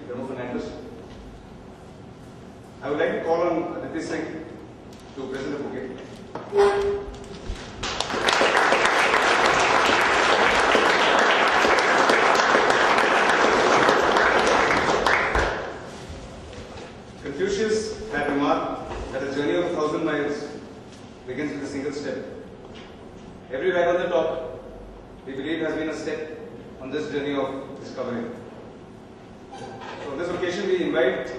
Remo Fernandez. I would like to call on Aditi Singh to present the bouquet. Confucius had remarked that a journey of 1,000 miles begins with a single step. Every ride on the top, we believe, has been a step on this journey of discovery. So on this occasion, we invite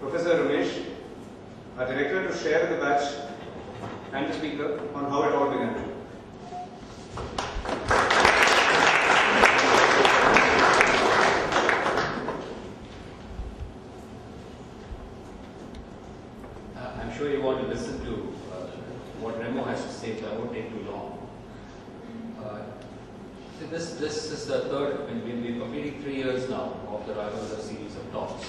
Professor Ramesh, our director, to share with the batch and the speaker on how it all began. I'm sure you want to listen to what Remo has to say, so I won't take too long. So this is the third, we're completing 3 years now of the Ribandar series of talks.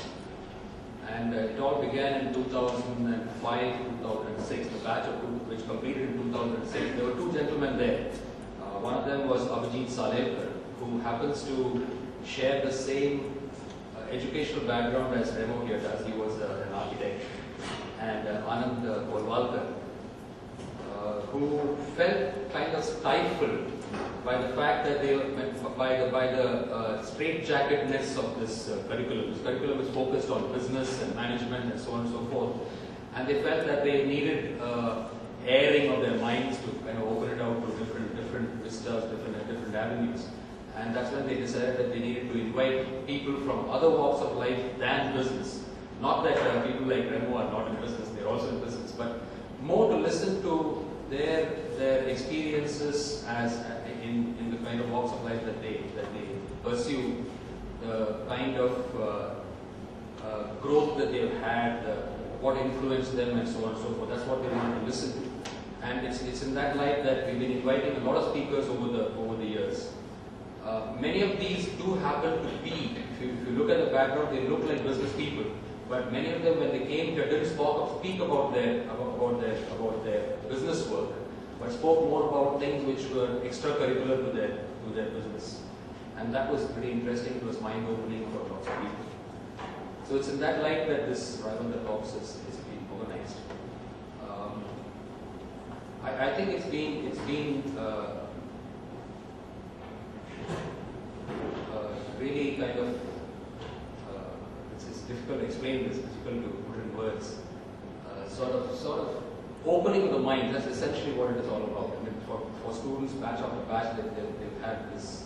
And it all began in 2005, 2006, the batch of which completed in 2006. There were two gentlemen there. One of them was Abhijit Salekar, who happens to share the same educational background as Remo here does. He was an architect. And Anand Golwalkar, who felt kind of stifled by the fact that they by the straitjacketedness of this curriculum. This curriculum is focused on business and management and so on and so forth, and they felt that they needed airing of their minds to kind of open it out to different vistas, different avenues. And that's when they decided that they needed to invite people from other walks of life than business. Not that people like Remo are not in business; they're also in business, but more to listen to their experiences as in the kind of walks of life that they pursue, the kind of growth that they've had, what influenced them, and so on and so forth. That's what they want to listen to, and it's in that light that we've been inviting a lot of speakers over the years. Many of these do happen to be, if you look at the background, they look like business people. But many of them, when they came here, didn't speak about their business work, but spoke more about things which were extracurricular to their business. And that was pretty interesting. It was mind-opening for lots of people. So it's in that light that this Ribandar Talks is being organized. I think it's been really kind of. It's difficult to explain this, difficult to put in words. Sort of opening the mind, that's essentially what it is all about. I mean, for students, batch after batch, they've had this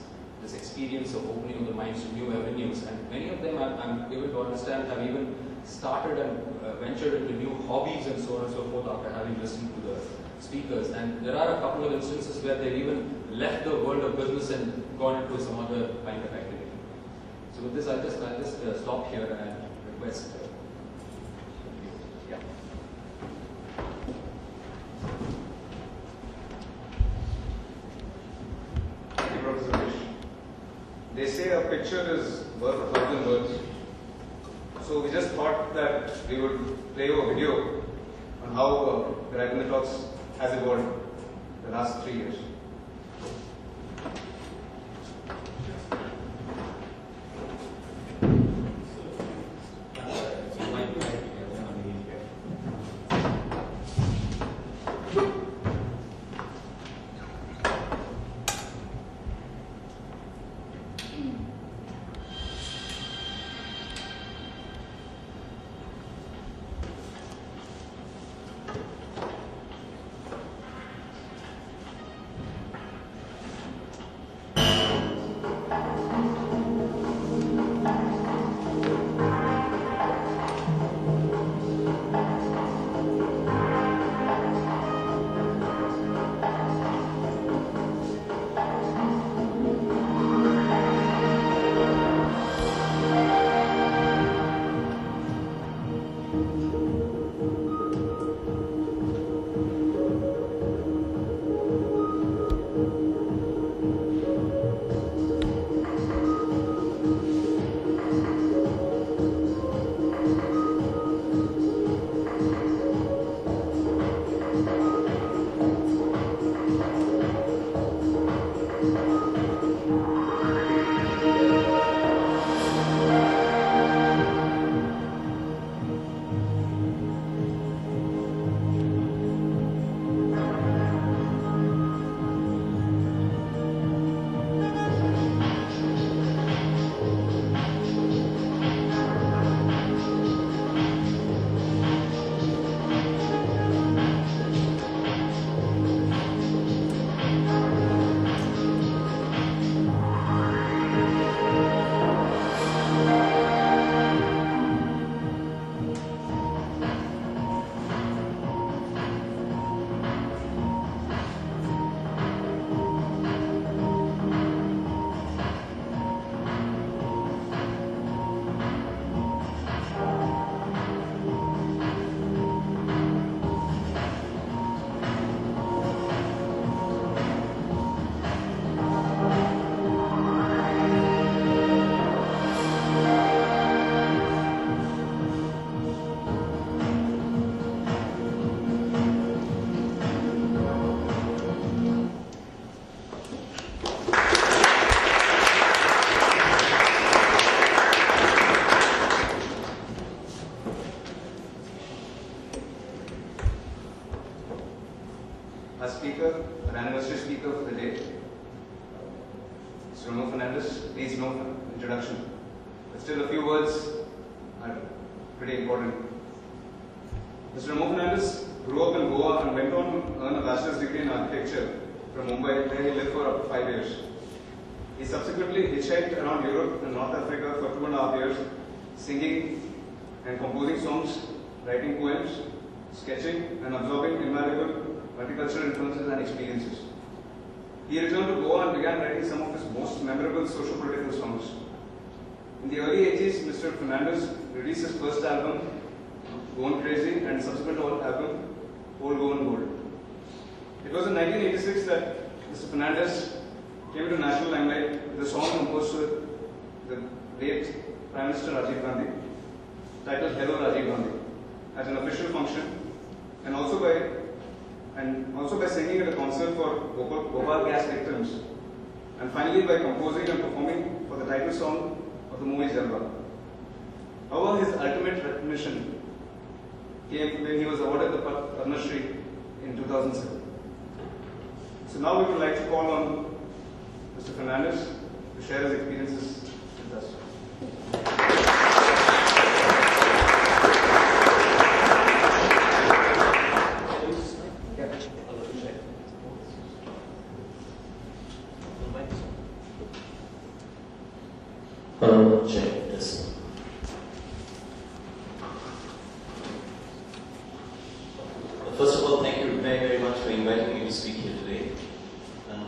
experience of opening the minds to new avenues. And many of them, I'm able to understand, have even started and ventured into new hobbies and so on and so forth after having listened to the speakers. And there are a couple of instances where they've even left the world of business and gone into some other kind of activity. So with this, I'll just stop here and request. Yeah. Thank you, Professor Ramesh. They say a picture is worth 1,000 words. So we just thought that we would play a video on how the Ribandar Talks has evolved the last 3 years. our speaker, our anniversary speaker for the day, Mr. Remo Fernandez, needs no introduction. But still a few words are pretty important. Mr. Remo Fernandez grew up in Goa and went on to earn a bachelor's degree in architecture from Mumbai, where he lived for up to 5 years. He subsequently hitchhiked around Europe and North Africa for 2.5 years, singing and composing songs, writing poems, sketching and absorbing invaluable multicultural influences and experiences. He returned to Goa and began writing some of his most memorable social-political songs. In the early 80s, Mr. Fernandez released his first album, Gone Crazy, and subsequent album, Old Gone Gold. It was in 1986 that Mr. Fernandez came into national limelight with a song composed with the late Prime Minister Rajiv Gandhi, titled Hello Rajiv Gandhi, at an official function, and also by singing at a concert for Bhopal gas victims, and finally by composing and performing for the title song of the movie Jalwa. However, his ultimate recognition came when he was awarded the Padma Shri in 2007. So now we would like to call on Mr. Fernandez to share his experiences with us. Check this. First of all, thank you very, very much for inviting me to speak here today. And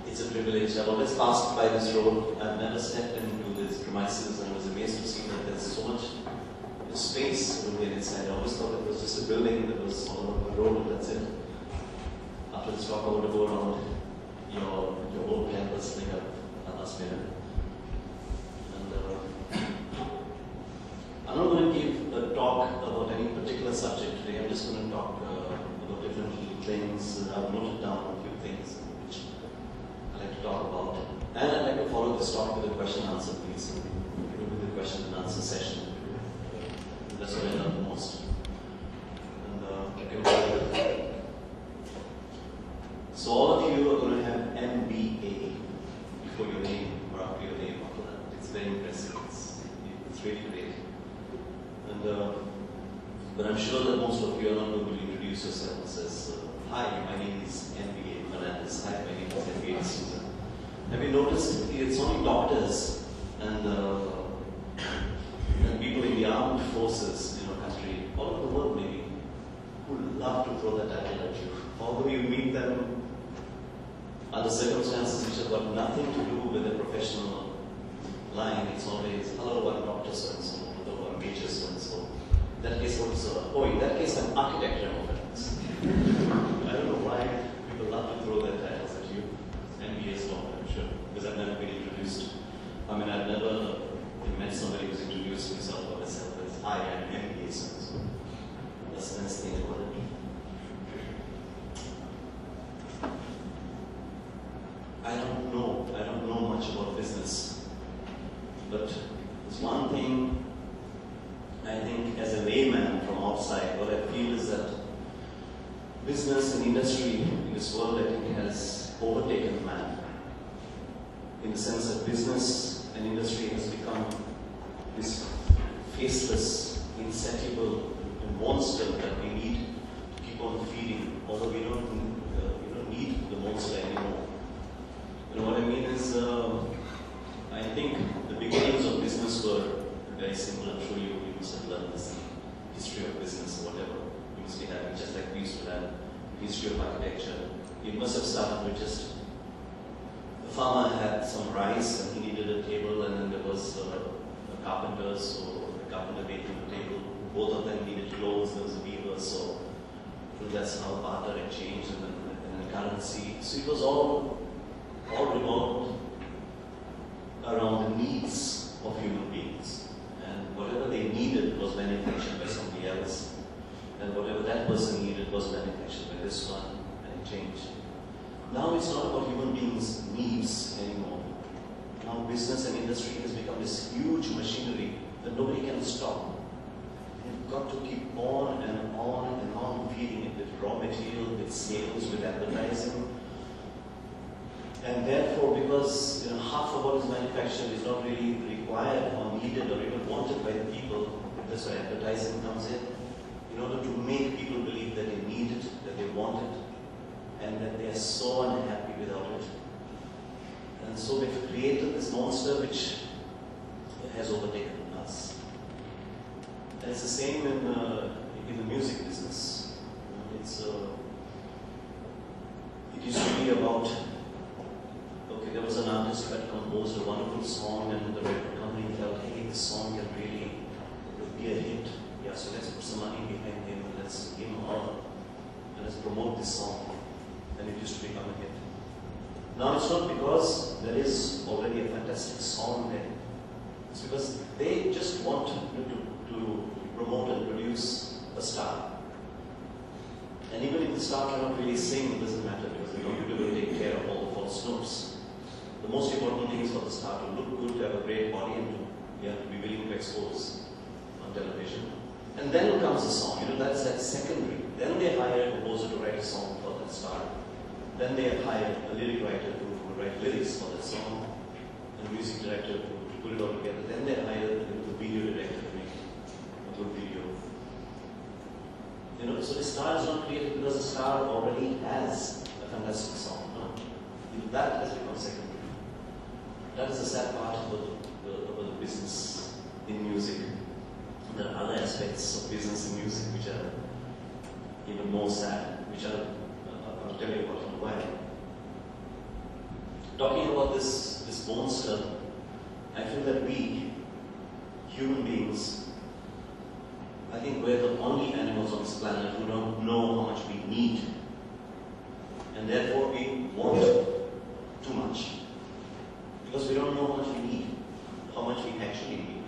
it's a privilege. I've always passed by this road. I've never stepped into this premises, and I was amazed to see that there's so much space over here inside. I always thought it was just a building that was on the road, and that's it. After this talk, I want to go around your old campus like a last minute. I'm not going to give a talk about any particular subject today. I'm just going to talk about different things. I've noted down a few things which I'd like to talk about. And I'd like to follow this talk with a question and answer, please. With the question and answer session. That's what I love the most. So all of you are going to have MBA before your name or after your name after that. It's very impressive. It's really great. But I'm sure that most of you are not going to introduce yourselves as, hi, my name is MBA Fernandez. Hi, my name is MBA Susan. Have you noticed it's only doctors and people in the armed forces in our country, all over the world maybe, who love to throw that title at you. Although you meet them under circumstances which have got nothing to do with their professional line, it's always, hello, I'm Dr. So-and-so. Major so-and-so. In that case, in that case, I'm architect Remo Fernandez. I don't know why people love to throw their titles at you. MBA is not, I'm sure, because I've never been introduced. I mean, I've never met somebody who's introduced himself or herself as, hi, I'm MBA so-and-so. That's the nice thing about it. I don't know much about business, but there's one thing I think as a layman from outside, what I feel is that business and industry in this world, I think, has overtaken man. In the sense that business and industry has become this faceless, insatiable monster that we need to keep on feeding, although we don't need the monster anymore. And what I mean is, I think the beginnings of business were very simple. I'm sure you must have learned this history of business or whatever you must be having, just like we used to have history of architecture. It must have started with just the farmer had some rice and he needed a table, and then there was a carpenter, so the carpenter made him a table. Both of them needed clothes, there was a weaver, so that's how barter had changed, and then currency. So it was all revolved around the needs of human beings. And whatever they needed was manufactured by somebody else. And whatever that person needed was manufactured by this one, and it changed. Now it's not about human beings' needs anymore. Now business and industry has become this huge machinery that nobody can stop. You've got to keep on and on and on feeding feeding it with raw material, with sales, with advertising. And therefore, because half of what is manufactured is not really required or needed or even wanted by the people, that's where advertising comes in order to make people believe that they need it, that they want it, and that they are so unhappy without it. And so we've created this monster which has overtaken us. And it's the same in the music business. It used to be about, okay, there was an artist who had composed a wonderful song and the record company felt, hey, this song can really be a hit. Yeah, so let's put some money behind him and let's give him all and let's promote this song. And it used to become a hit. Now it's not because there is already a fantastic song there. It's because they just want to promote and produce a star. And even if the star cannot really sing, it doesn't matter because the computer will take care of all the false notes. The most important thing is for the star to look good, to have a great body, and to be willing to expose on television. And then comes the song. That's like secondary. Then they hire a composer to write a song for that star. Then they hire a lyric writer to write lyrics for that song, and a music director to put it all together. Then they hire the video director to make a good video. So the star is not created because the star already has a fantastic song. No? That has become secondary. That is the sad part of the business in music. There are other aspects of business in music which are even more sad, which I'll tell you about in a while. Talking about this monster, I feel that we, human beings, I think we're the only animals on this planet who don't know how much we need. And therefore we want too much. Because we don't know how much we need, how much we actually need.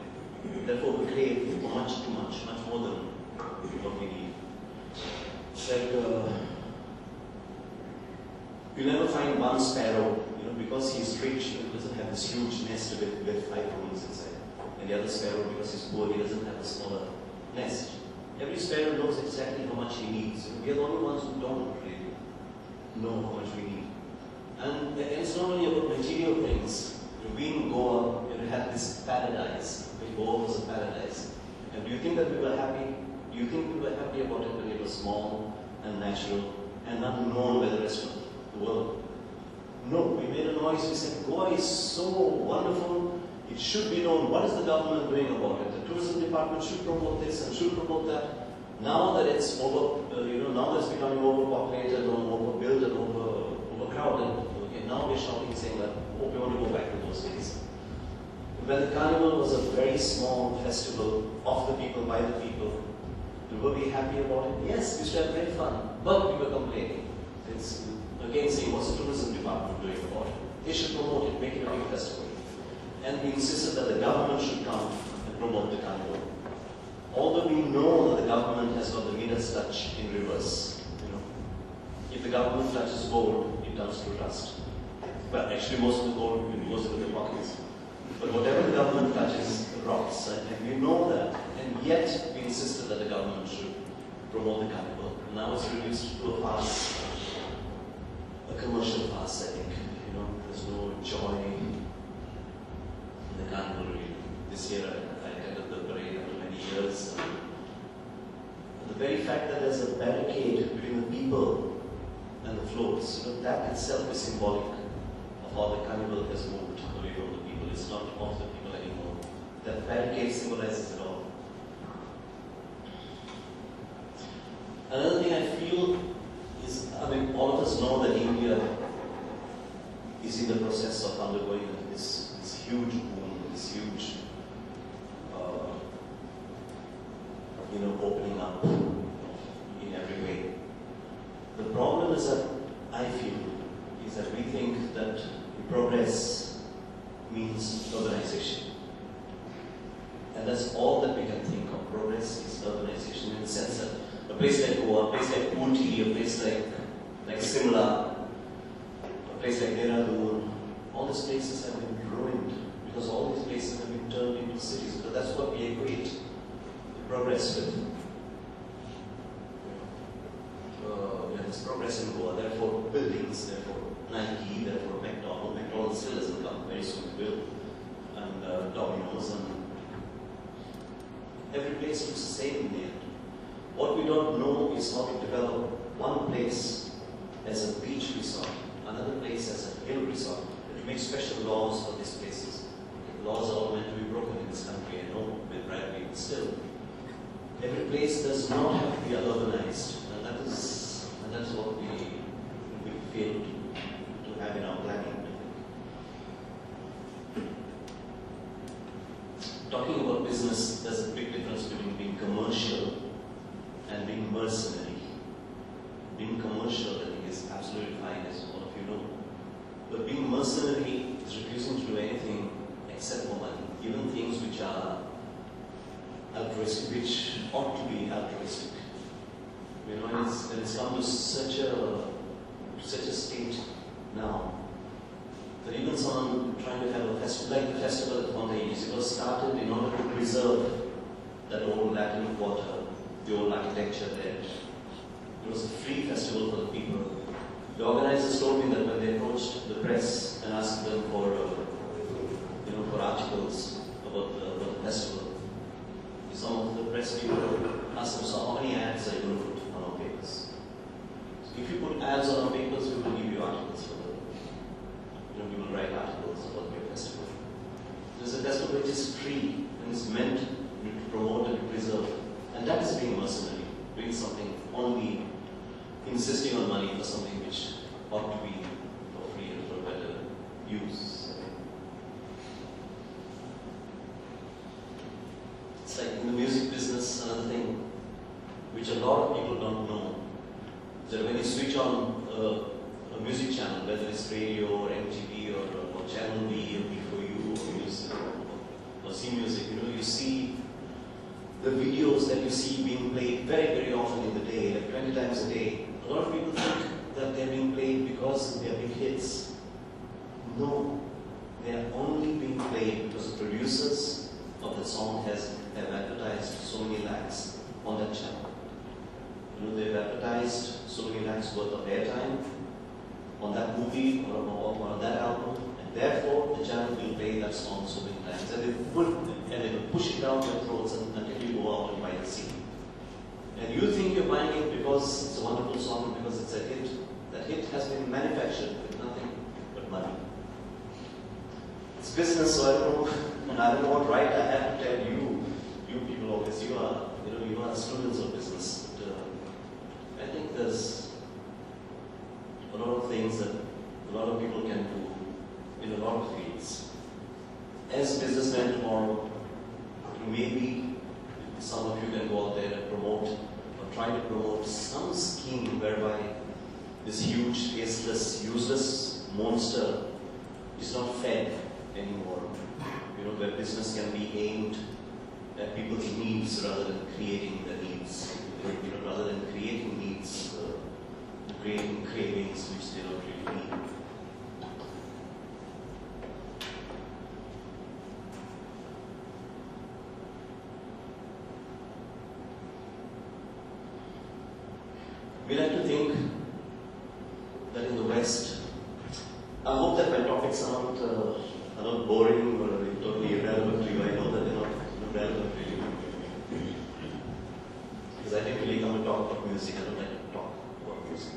Therefore we crave much too much more than what we need. It's like, you'll never find one sparrow, because he's rich, he doesn't have this huge nest with 5 rooms inside. And the other sparrow, because he's poor, he doesn't have a smaller nest. Every sparrow knows exactly how much he needs. We are the only ones who don't really know how much we need. And it's not only about material things. We in Goa had this paradise. Goa was a paradise. And do you think that we were happy? Do you think we were happy about it when it was small and natural and unknown by the rest of the world? No, we made a noise. We said, Goa is so wonderful. It should be known. What is the government doing about it? The tourism department should promote this and should promote that. Now that it's now that it's becoming overpopulated and overbuilt and overcrowded, now we're shouting saying that, oh, we want to go back to those days. When the carnival was a very small festival of the people, by the people, were we happy about it? Yes, we used to have great fun, but we were complaining. It's again saying, what's the tourism department doing about it? They should promote it, make it a big festival. And we insisted that the government should come and promote the carnival. Although we know that the government has got the Midas touch in reverse. If the government touches gold, it turns to rust. But actually most of the gold goes into the pockets. But whatever the government touches rots, and we know that. And yet we insisted that the government should promote the carnival. Now it's reduced to a farce, a commercial farce, I think. There's no joy in the carnival really. This year I attended the parade after many years. And the very fact that there's a barricade between the people and the floats, that itself is symbolic of how the carnival has moved away from the people. It's not of the people anymore. That barricade symbolizes it all. Another thing I feel is, all of us know that India is in the process of undergoing this huge boom, this huge, opening up in every way. The problem is that, I feel, is that we think that progress means urbanization. And that's all that we can think of. Progress is urbanization in the sense that a place like Goa, a place like Ooty, a place like Simla, a place like Dehradun, all these places have been ruined because all these places have been turned into cities. Because that's what we equate progress with. there's progress in Goa, therefore buildings, therefore Nike, therefore McDonald's. McDonald's still hasn't come, very soon it will. And Domino's, and every place looks the same in the end. What we don't know is how to develop one place as a beach resort, another place as a hill resort, and to make special laws for these places. The laws are all meant to be broken in this country, I know, with Bradley, but still. Every place does not have to be urbanized, and that is what we fail to have in our planning. Talking about business, there's a big difference between being commercial and being mercenary. Being commercial, I think, is absolutely fine, as all of you know. But being mercenary is refusing to do anything except for money, even things which are altruistic, which ought to be altruistic. You know, and it's come to such a state now that even someone trying to have a festival, like the festival at Fontaines, it was started in order to preserve that old Latin quarter, the old architecture there. It was a free festival for the people. The organizers told me that when they approached the press and asked them for articles about the festival, some of the press people asked them, so how many ads are you going to put on our papers? So if you put ads on our papers, we will give you articles for them. We will write articles about your festival. There's a festival which is free and is meant to promote and to preserve. And that is being mercenary, doing something only, insisting on money for something which ought to be for free and for better use. It's like in the music business, another thing which a lot of people don't know, is that when you switch on a music channel, whether it's radio or MTV or Channel B or B4U or music or C Music, you see the videos that you see being played very, very often in the day, like 20 times a day. A lot of people think that they're being played because they're big hits. No, they are only being played because the producers of the song have advertised so many lakhs on that channel. They've advertised so many lakhs worth of airtime on that movie or on that album, and therefore the channel will play that song so many times, and they will push it down your throats until you go out and buy the CD. And you think you're buying it because it's a wonderful song and because it's a hit. That hit has been manufactured with nothing but money. It's business, so I don't know, and I don't know what right I have to tell you people always, you are students of business. But, I think there's a lot of things that a lot of people can do in a lot of fields. As businessmen tomorrow, maybe some of you can go out there and promote or try to promote some scheme whereby this huge, tasteless, useless monster is not fed anymore. Where business can be aimed at people's needs rather than creating the needs. Rather than creating needs, creating cravings which they don't really need. We like to think that in the West, I hope that my topics are not boring or totally irrelevant to you. I know that they're not relevant to you. Because I didn't really come to talk about music. I don't like to talk about music.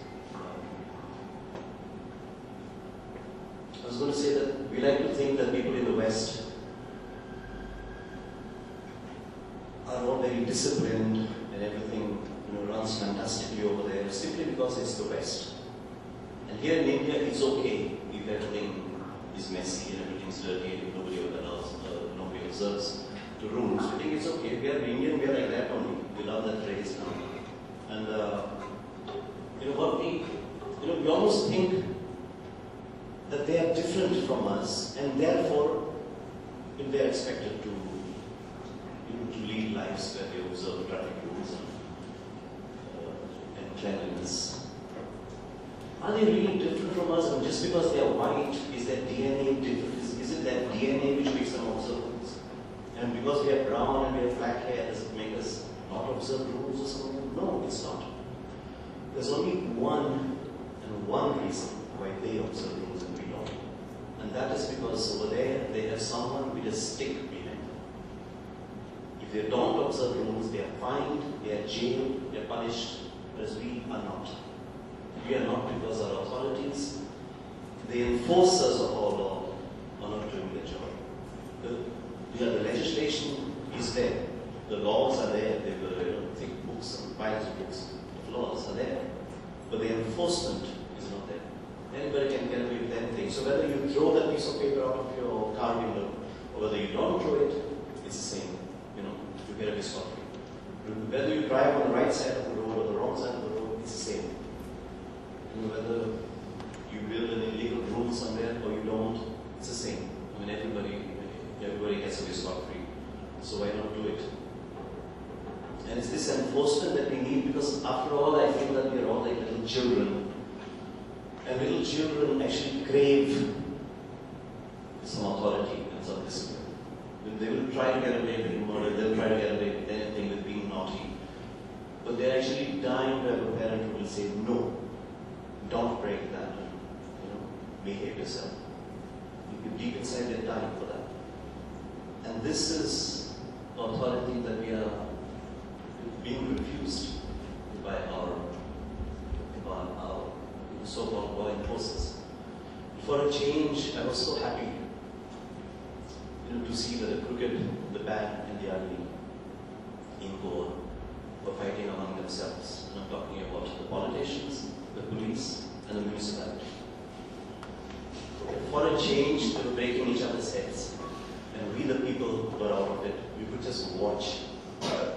I was going to say that we like to think that people in the West are all very disciplined and everything runs fantastically over there simply because it's the West. And here in India, it's okay if everything is messy and everything's dirty and nobody observes the rules. We think it's okay. If we are Indian, we are like that only. We love that phrase now. And we almost think that they are different from us, and therefore, if they are expected to lead lives where they observe traffic rules and cleanliness. Are they really different from us? And just because they are white, is their DNA different? Is it that DNA which makes them observant? And because we are brown and we have black hair, does it make us not observe rules or something? No, it's not. there's only one reason why they observe rules and we don't. And that is because over there they have someone with a stick behind them. If they don't observe rules, they are fined, they are jailed, they are punished, whereas we are not. We are not because our authorities, the enforcers of our law, are not doing their job. The legislation is there. The laws are there. They were thick books and piles of books of laws are there. But the enforcement is not there. Anybody can get away with anything. So whether you throw that piece of paper out of your car window or whether you don't throw it, it's the same. You get away scot-free. Whether you drive on the right side of the road or the wrong side of the road, it's the same. Whether you build an illegal rule somewhere or you don't, it's the same. Everybody gets away scot-free. So why not do it? And it's this enforcement that we need because after all, I feel that we are all like little children. And little children actually crave some authority and some discipline. They will try to get away with murder, they'll try to get away with anything, with being naughty. But they're actually dying to have a parent who will say, no, don't break that. Behave yourself. Deep inside they're dying for that. And this is authority that we are being refused by our so-called law enforcers. For a change, I was so happy to see that the crooked, the bad, and the ugly in Goa were fighting among themselves. And I'm talking about the politicians, the police, and the municipality. For a change, they were breaking each other's heads. And we, the people, were out of it. We could just watch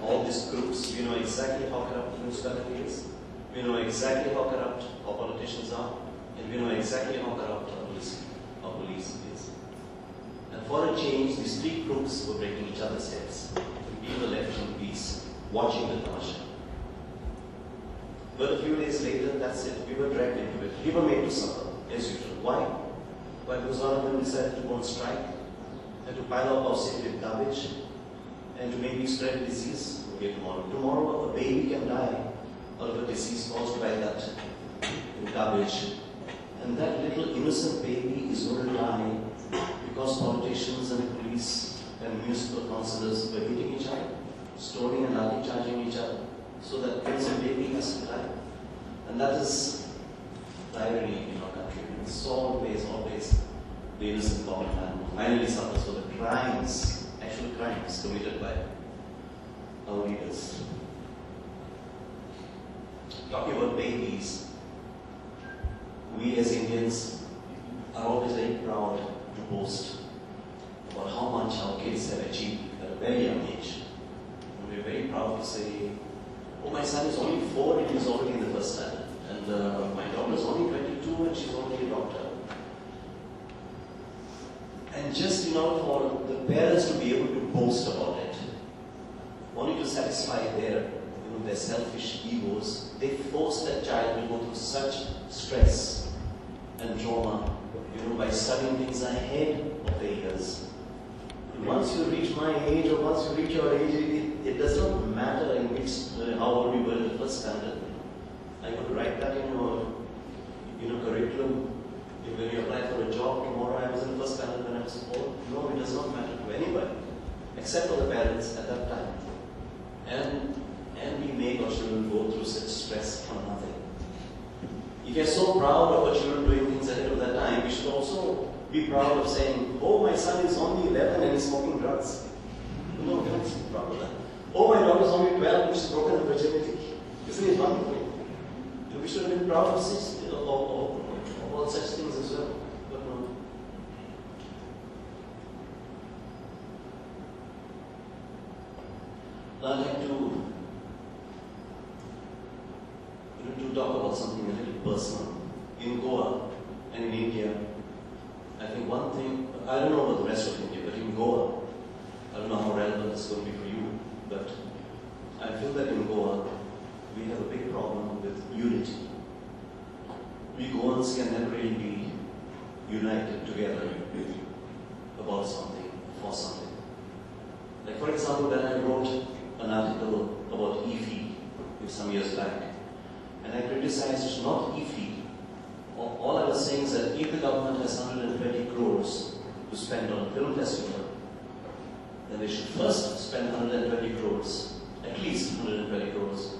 all these groups. We know exactly how corrupt the municipality is. We know exactly how corrupt our politicians are. And we know exactly how corrupt our police is. And for a change, these three groups were breaking each other's heads. We were left in peace, watching the tamasha. But a few days later, that's it. We were dragged into it. We were made to suffer, as usual. Why? Why? Because one of them decided to go on strike and to pile up our city with garbage and to maybe spread disease. Okay, tomorrow a baby can die out of a disease caused by that garbage. And that little innocent baby is going to die because politicians and police and municipal councillors were hitting each other, stoning and lathi charging each other, so that innocent baby has to die. And that is the irony in our country. It's always the innocent common man who finally suffers for the crimes, actual crimes committed by our leaders. Talking about babies, we as Indians are always very proud to boast about how much our kids have achieved at a very young age. And we're very proud to say, oh, my son is only 4 and he's already in the first standard. And my daughter is only 22 and she's already a doctor. And just for the parents to be able to boast about it, only to satisfy their selfish egos, they force that child to go through such stress and trauma, by studying things ahead of their years. Once you reach my age or once you reach your age, it does not matter in which how old we were in the first standard. I could write that in your curriculum. When you apply for a job tomorrow, I was in the first standard when I was 4. No, it does not matter to anybody, except for the parents at that time. And we make our children go through such stress for nothing. If you're so proud of our children doing things ahead of that time, we should also be proud of saying, oh, my son is only 11 and he's smoking drugs. No, don't be proud of that. Oh, my daughter is only 12 and she's broken her virginity. Isn't it wonderful? We should have been proud of all such things as well. But no. I'd like to talk about something a little personal. In Goa and in India, I think one thing, I don't know about the rest of India, but in Goa, I don't know how relevant this is going to be for you, but I feel that in Goa, we have a big problem with unity. We Goans can never really be united together about something, for something. Like for example, when I wrote an article about e-fee some years back, And I criticized not if. All I was saying is that if the government has 120 crores to spend on a film festival, then they should first spend 120 crores, at least 120 crores,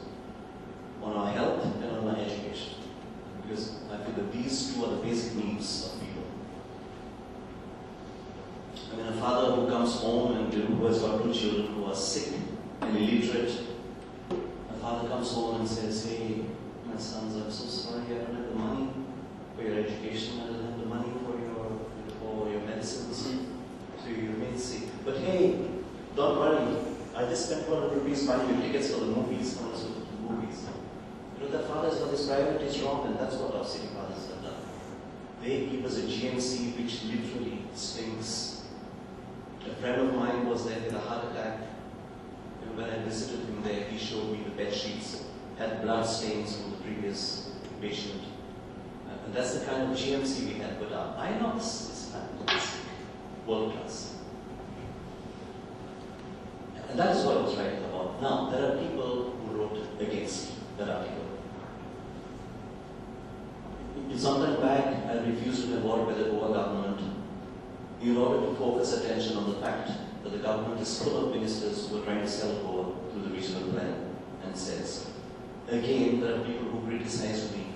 on our health and on our education. Because I feel that these two are the basic needs of people. I mean, a father who comes home and who has got 2 children who are sick and illiterate, a father comes home and says, hey, my sons, I'm so sorry, I don't have the money for your education, I don't have the money for your medicines, so you remain sick. But hey, don't worry, I just spent 400 rupees buying you tickets for the movies, You know, that father's got his priorities wrong, and that's what our city fathers have done. They give us a GMC which literally stinks. A friend of mine was there with a heart attack. And when I visited him there, he showed me the bed sheets had blood stains from the previous patient. And that's the kind of GMC we had. But our INOX is fantastic, world class. And that is what I was writing about. Now, there are people who wrote against that article. Some time back, I refused to be involved by the Goa government in order to focus attention on the fact that the government is full of ministers who are trying to sell Goa through the regional plan and says. Again, there are people who criticize me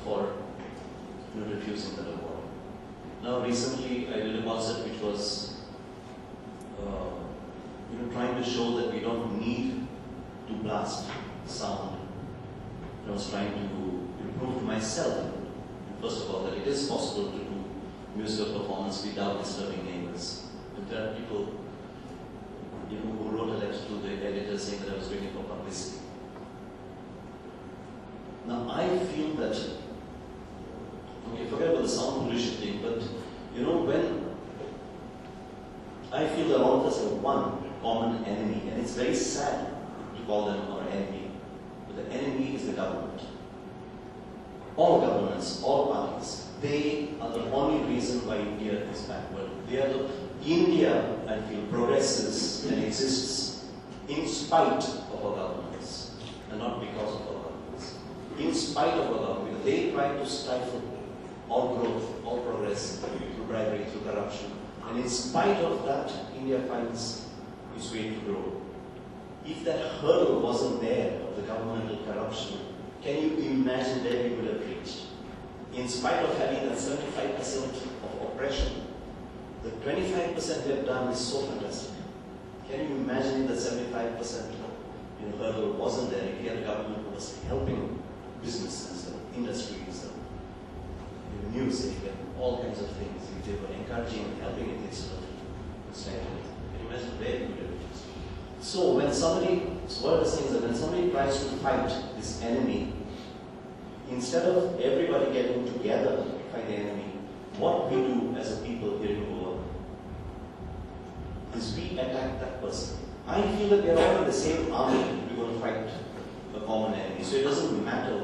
for refusing that award. Now, recently, I did a concert which was trying to show that we don't need to blast sound. I was trying to prove to myself, first of all, that it is possible to do musical performance without disturbing neighbors. But there are people who wrote a letter to the editor saying that I was doing it for publicity. Now, I feel that, forget about the sound pollution thing, but when I feel that all of us have one common enemy, and it's very sad to call them our enemy, but the enemy is the government. All governments, all parties, they are the only reason why India is backward. India, I feel, progresses and exists in spite of our governments, and not because of our governments. In spite of our government, they try to stifle all growth, all progress through bribery, through corruption. And in spite of that, India finds its way to grow. If that hurdle wasn't there of the governmental corruption, can you imagine where we would have reached? In spite of having that 75% of oppression, the 25% we have done is so fantastic. Can you imagine that 75% hurdle wasn't there if we had a government who was helping businesses, industries, music, and all kinds of things? If they were encouraging and helping it instead of staggering. Can you imagine where we would have reached? So one of the things that when somebody tries to fight this enemy, instead of everybody getting together to fight the enemy, what we do as a people here in Goa is we attack that person. I feel that we are all in the same army. We're going to fight a common enemy. So it doesn't matter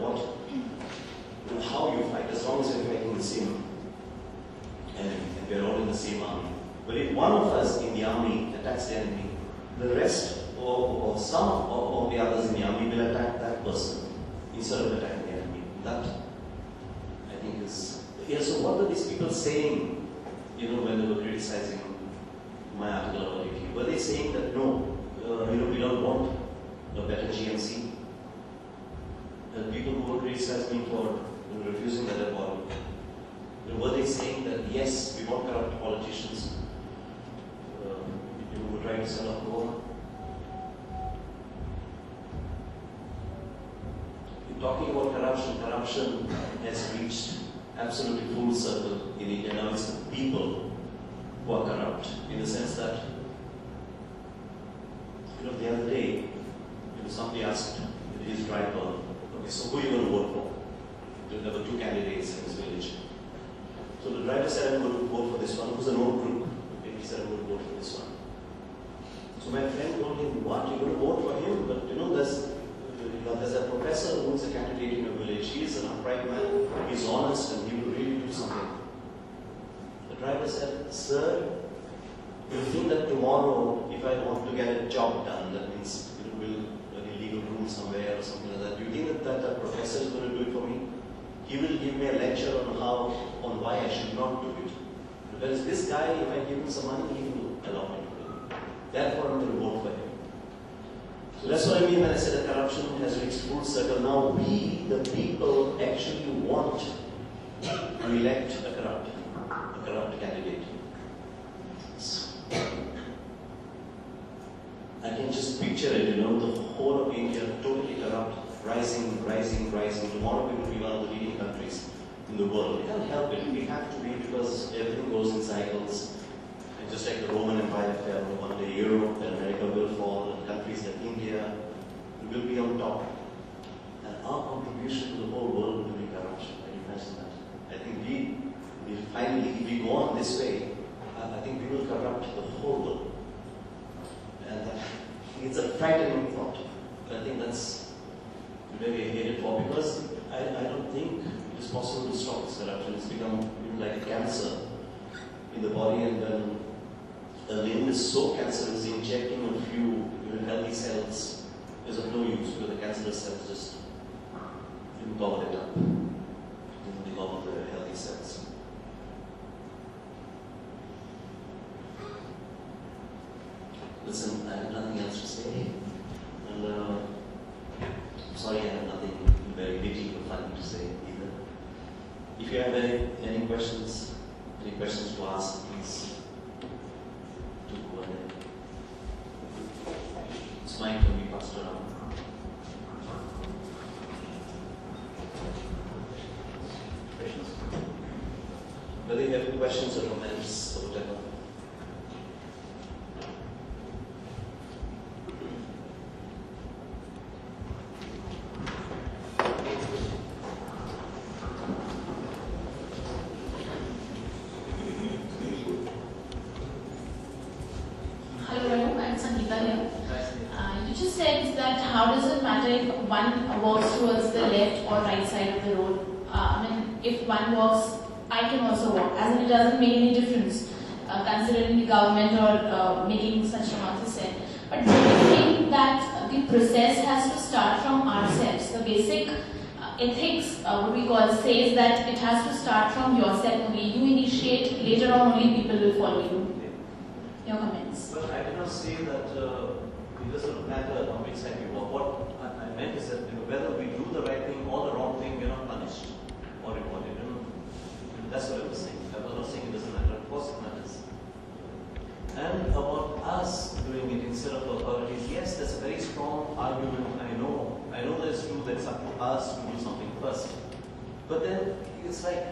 how you fight, as long as you're fighting the same enemy, and we're all in the same army. But if one of us in the army attacks the enemy, the rest or some of the others in the army will attack that person instead of attacking the enemy. That, I think, is... Yeah, so what were these people saying, when they were criticizing my article about it? Were they saying that, no, we don't want a better GMC? The people who were criticizing me for refusing that award, were they saying that, yes, we want corrupt politicians who try to sell off Goa? Talking about corruption has reached absolutely full circle in India. Now it's the people who are corrupt, in the sense that, the other day, somebody asked his driver, okay, so who are you going to vote for? There were 2 candidates in his village. So the driver said, I'm going to vote for this one. It was an old group. Okay, he said, I'm going to vote for this one. So my friend told him, what, you're going to vote for him? But there's a professor who is a candidate in a village. He is an upright man. He's honest and he will really do something. The driver said, sir, you think that tomorrow, if I want to get a job done, that means build an illegal room room somewhere or something like that. Do you think that the professor is going to do it for me? He will give me a lecture on why I should not do it. Whereas this guy, if I give him some money, he will allow me to do it. Therefore, I'm going to vote for him. So that's what I mean when I said that corruption has reached full circle. Now we, the people, actually want to elect a corrupt candidate. I can just picture it, the whole of India totally corrupt, rising. Tomorrow we will be one of the leading countries in the world. We can't help it. We have to be, because everything goes in cycles. And just like the Roman Empire fell, one day Europe and America will fall, and countries like India will be on top. And our contribution to the whole world will be corruption. Can you imagine that? I think we finally, if we go on this way, I think we will corrupt the whole world. And it's a frightening thought. But I think that's where we are headed for, because I don't think it is possible to stop this corruption. It's become like a cancer in the body, and then a limb is so cancerous, injecting a few healthy cells is of no use, because the cancerous cells just gobble it up. They gobble the healthy cells. Listen, I have nothing else to say. And I'm sorry, I have nothing very witty or funny to say either. If you have any questions to ask, please do go ahead. This mic can be passed around. Questions? Whether you have questions or comments or whatever. Towards the left or right side of the road. If one walks, I can also walk, as in it doesn't make any difference considering the government or making such remarks as said. But do you think that the process has to start from ourselves? The basic ethics, what we call, says that it has to start from yourself only. You initiate, later on only people will follow you. Your comments? Well, I did not say that it doesn't matter on which side you walk. What I meant is that whether we do the right thing or the wrong thing, we are not punished or rewarded. That's what I was saying. I was not saying it doesn't matter. Of course it matters. And about us doing it instead of authorities, yes, that's a very strong argument. I know that it's true that it's up to us to do something first. But then it's like,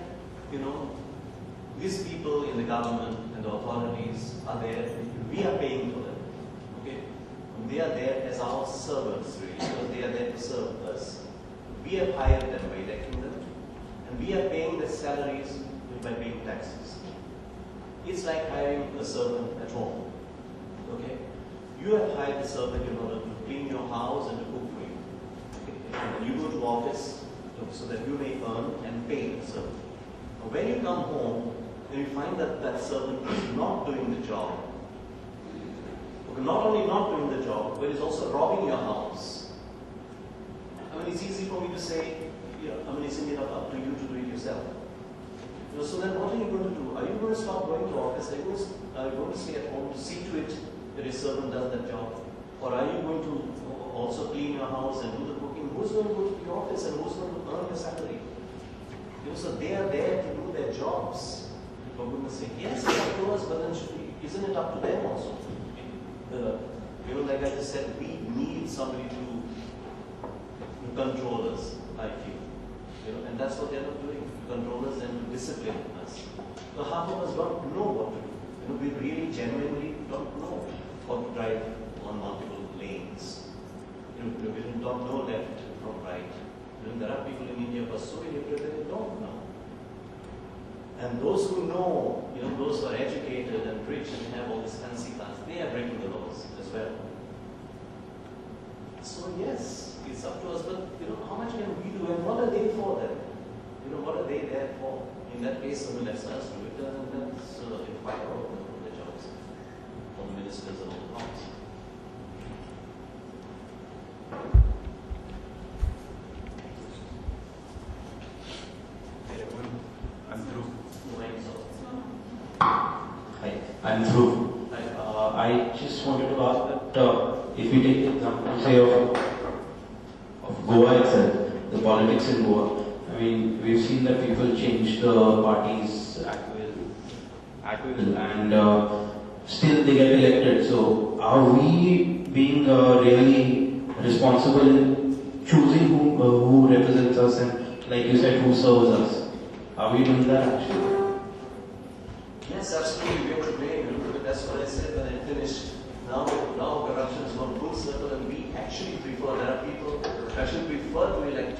these people in the government and the authorities are there. We are paying for them. Okay? They are there as our servants, really, because they are there to serve us. We have hired them by electing them, and we are paying their salaries by paying taxes. It's like hiring a servant at home. Okay? You have hired the servant in order to clean your house and to cook for you. Okay? And you go to office so that you may earn and pay the servant. Now, when you come home, and you find that that servant is not doing the job, not only not doing the job, but is also robbing your house. It's easy for me to say, isn't it up to you to do it yourself? So then what are you going to do? Are you going to stop going to office? Are you going to stay at home to see to it that your servant does that job? Or are you going to also clean your house and do the cooking? Who's going to go to the office and who's going to earn your salary? So they are there to do their jobs. For goodness sake, yes, it's up to us, but then isn't it up to them also? Like I just said, we need somebody to control us, I feel. And that's what they're not doing, to control us and to discipline us. So half of us don't know what to do. We really genuinely don't know how to drive on multiple lanes. We don't know left from right. There are people in India who are so illiterate they don't know. And those who know, those who are educated and rich and have all these fancy cars, they are breaking the laws as well. So yes, it's up to us, but how much can we do and what are they for then? What are they there for? In that case, let's us do it, and let's inquire over the jobs for the ministers and all the laws. and through. I just wanted to ask that if we take the example, say, of Goa itself, the politics in Goa, I mean, we've seen that people change the parties at will and still they get elected. So are we being really responsible in choosing who represents us and, like you said, who serves us? Are we doing that actually? Yes, absolutely. We have to blame. That's what I said when I finished. Now corruption is gone full circle, and we actually prefer. There are people who actually prefer to elect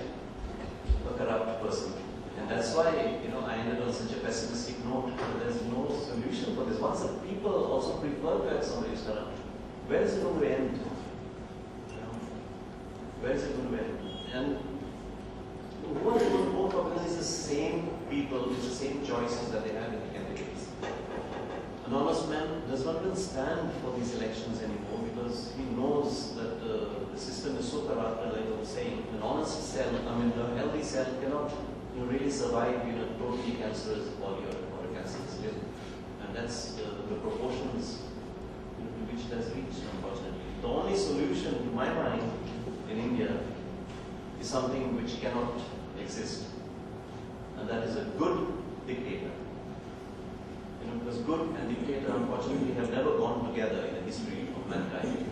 a corrupt person, and that's why I ended on such a pessimistic note. There's no solution for this. Once the people also prefer to have somebody who's corrupt, where is it going to end? Where is it going to end? And who are they going to vote for? Because it's the same people, it's the same choices that they have in the candidates. An honest man does not even stand for these elections anymore because he knows that the system is so corrupt, like I was saying. An honest cell, a healthy cell cannot really survive in a totally cancerous body or a cancerous liver. And that's the proportions to which it has reached, unfortunately. The only solution, to my mind, in India is something which cannot exist. And that is a good dictator. Because good and dictator, unfortunately, have never gone together in the history of mankind.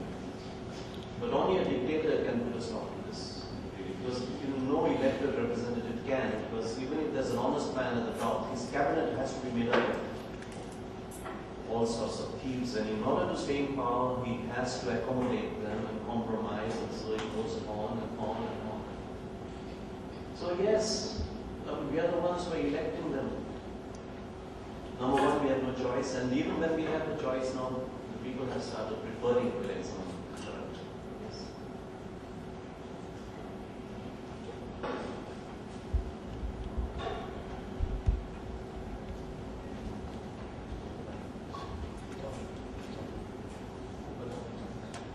But only a dictator can put a stop to this. Because no elected representative can, because even if there's an honest man at the top, his cabinet has to be made up of all sorts of thieves, and in order to stay in power, he has to accommodate them and compromise, and so it goes on and on and on. So yes, we are the ones who are electing them. Number one, we have no choice, and even when we have the choice now, the people have started preferring to elect someone corrupt. Yes.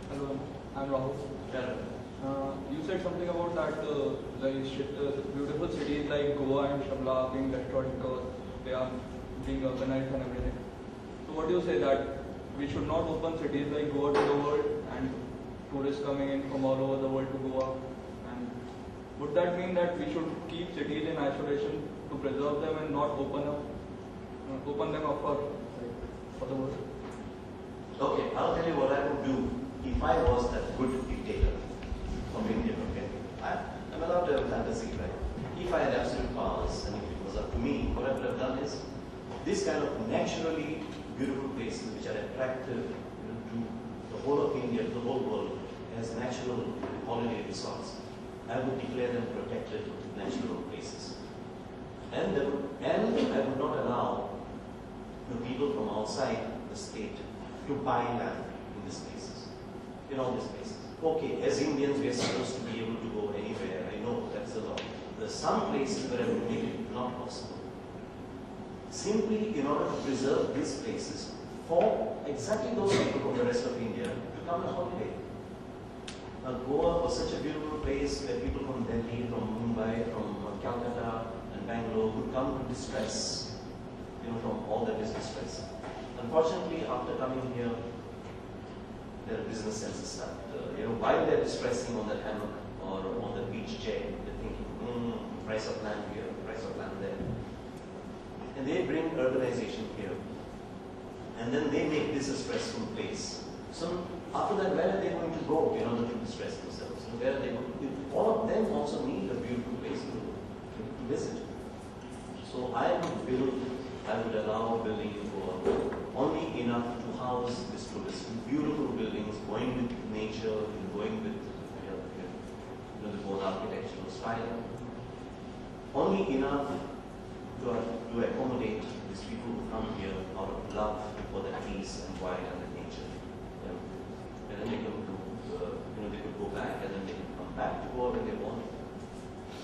Hello, I'm Rahul. You said something about that beautiful cities like Goa and Shimla being destroyed because they are being urbanized and everything. So what do you say, that we should not open cities like Goa to the world and tourists coming in from all over the world to Goa? And would that mean that we should keep cities in isolation to preserve them and not open them up for the world? Okay, I'll tell you what I would do if I was that good dictator from India. Okay, I'm allowed to have a fantasy, right? If I had absolute powers and if it was up to me, what I would have done is this kind of naturally beautiful places which are attractive to the whole of India, to the whole world, as natural holiday resorts. I would declare them protected natural places, and I would not allow people from outside the state to buy land in these places, in all these places. Okay, as Indians, we are supposed to be able to go anywhere. I know that's a law. There are some places where I would make it not possible. Simply in order to preserve these places for exactly those people from the rest of India to come on holiday. Now, Goa was such a beautiful place where people from Delhi, from Mumbai, from Calcutta and Bangalore would come to distress, from all that is distress. Unfortunately, after coming here, their business senses start. While they're distressing on that hammock or on the beach chair, they're thinking, price of land here, price of land there. And they bring urbanization here. And then they make this a stressful place. So after that, where are they going to go in order to distress themselves? Where are they going? All of them also need a beautiful place to visit. So I would allow building in Goa only enough to house these tourists. Beautiful buildings, going with nature, going with the Goan architectural style. Only enough to accommodate these people who come here out of love for the peace and quiet and the nature. And then they can they could go back and then they can come back to Goa when they want.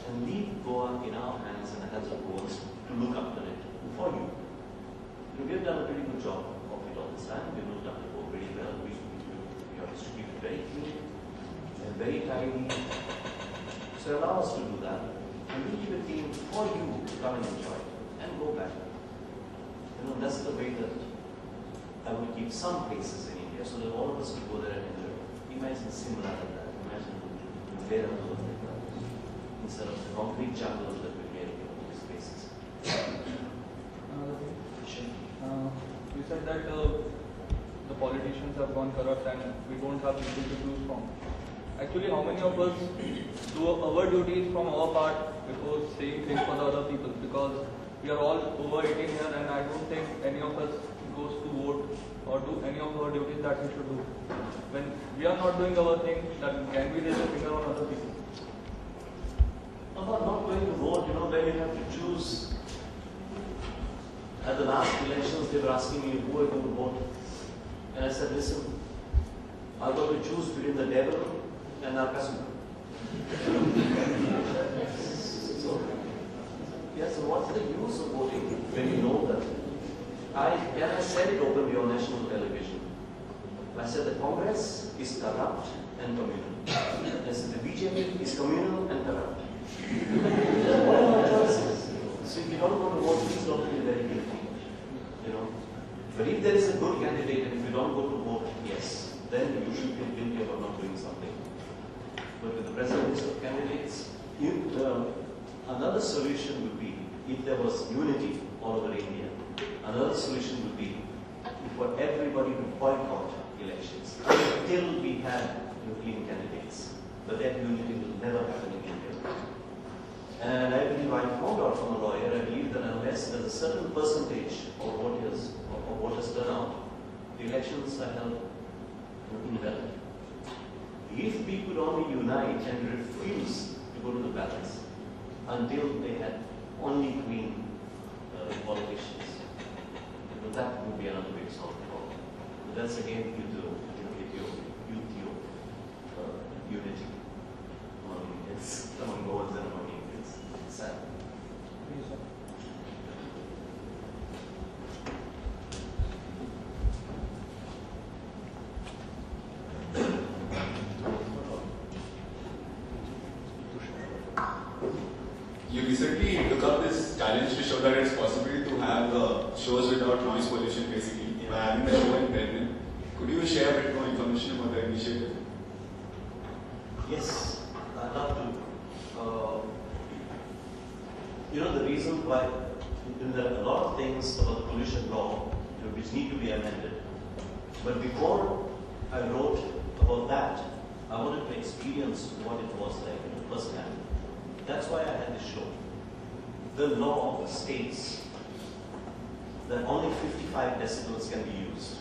And leave Goa in our hands and the hands of Goans to look after it for you. We have done a pretty good job of it all this time. We've looked after Goa pretty well. We are distributed very clean and very tidy. So allow us to do that. And we keep it clean for you to come and enjoy it and go back. That's the way that I I would keep some places in India so that all of us could go there and enjoy. Imagine similar like that. Imagine where are those like that instead of the concrete jungles that we get in all these places. Another thing. Sure. You said that the politicians have gone corrupt and we don't have people to choose from. Actually, how many of us do our duties from our part before saying things for the other people? Because we are all over 18 here and I don't think any of us goes to vote or do any of our duties that we should do. When we are not doing our thing, then can we raise a finger on other people? About not going to vote, when you have to choose. At the last elections, they were asking me who are going to vote. And I said, listen, I've got to choose between the devil and Narkasura. So what's the use of voting when you know that? I said it openly on national television. I said the Congress is corrupt and communal. I said the BJP is communal and corrupt. What are my choices? So if you don't go to vote, please don't feel very guilty. But if there is a good candidate and if you don't go to vote, yes, then you should feel guilty about not doing something. But with the present list of candidates, another solution would be if there was unity all over India. Another solution would be for everybody to boycott elections until we have clean candidates. But that unity will never happen in India. And I believe I found out from a lawyer, I believe that unless there's a certain percentage of voters turn out, the elections are held invalid. If we could only unite and refuse to go to the ballots until they had only clean politicians, that would be another big solved problem. But that's again due to unity among Indians, among Goans and among Indians. It's sad. Thank you, sir. You recently took up this challenge to show that it's possible to have shows without noise pollution, basically, by having the show in Berlin. Could you share a bit more information about the initiative? Yes, I'd love to. The reason why there are a lot of things about the pollution law which need to be amended. But before I wrote about that, I wanted to experience what it was like firsthand. That's why I had this show. The law states that only 55 decibels can be used.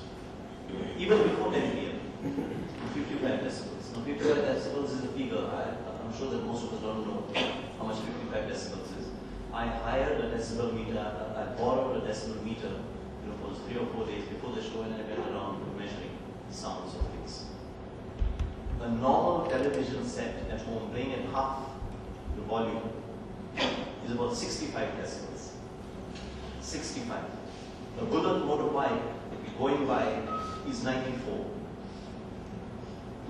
Even before 10 p.m. 55 decibels. Now 55 decibels is a figure. I'm sure that most of us don't know how much 55 decibels is. I hired a decibel meter. I borrowed a decibel meter for 3 or 4 days before the show, and I went around measuring sounds of things. A normal television set at home playing at half the volume is about 65 decibels. 65. A bullet motorbike going by is 94.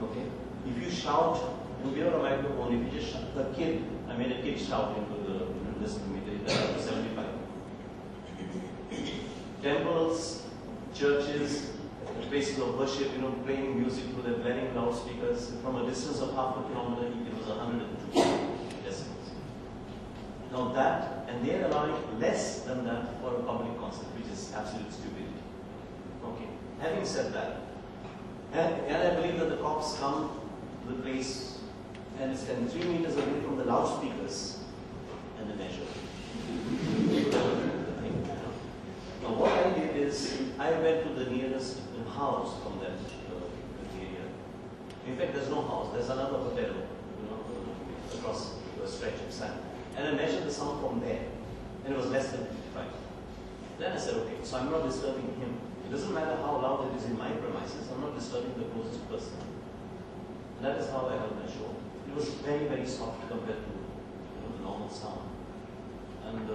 Okay? If you shout, we have a microphone, if you just shout, the kid, I made a kid shout into the listening meter, that's up to 75. Temples, churches, places of worship, playing music through the blaring loudspeakers, from a distance of half a kilometer, it was 102 decibels. Now that, and they're allowing less than that for a public concert, which is absolute stupidity. Okay. Having said that, and I believe that the cops come to the place and stand 3 meters away from the loudspeakers and they measure. Now what I did is, I went to the nearest house from that area. In fact, there's no house, there's another hotel, across a stretch of sand. And I measured the sound from there, and it was less than 55. Then I said, okay, so I'm not disturbing him. It doesn't matter how loud it is in my premises, I'm not disturbing the closest person. And that is how I held my show. It was very, very soft compared to the normal sound. And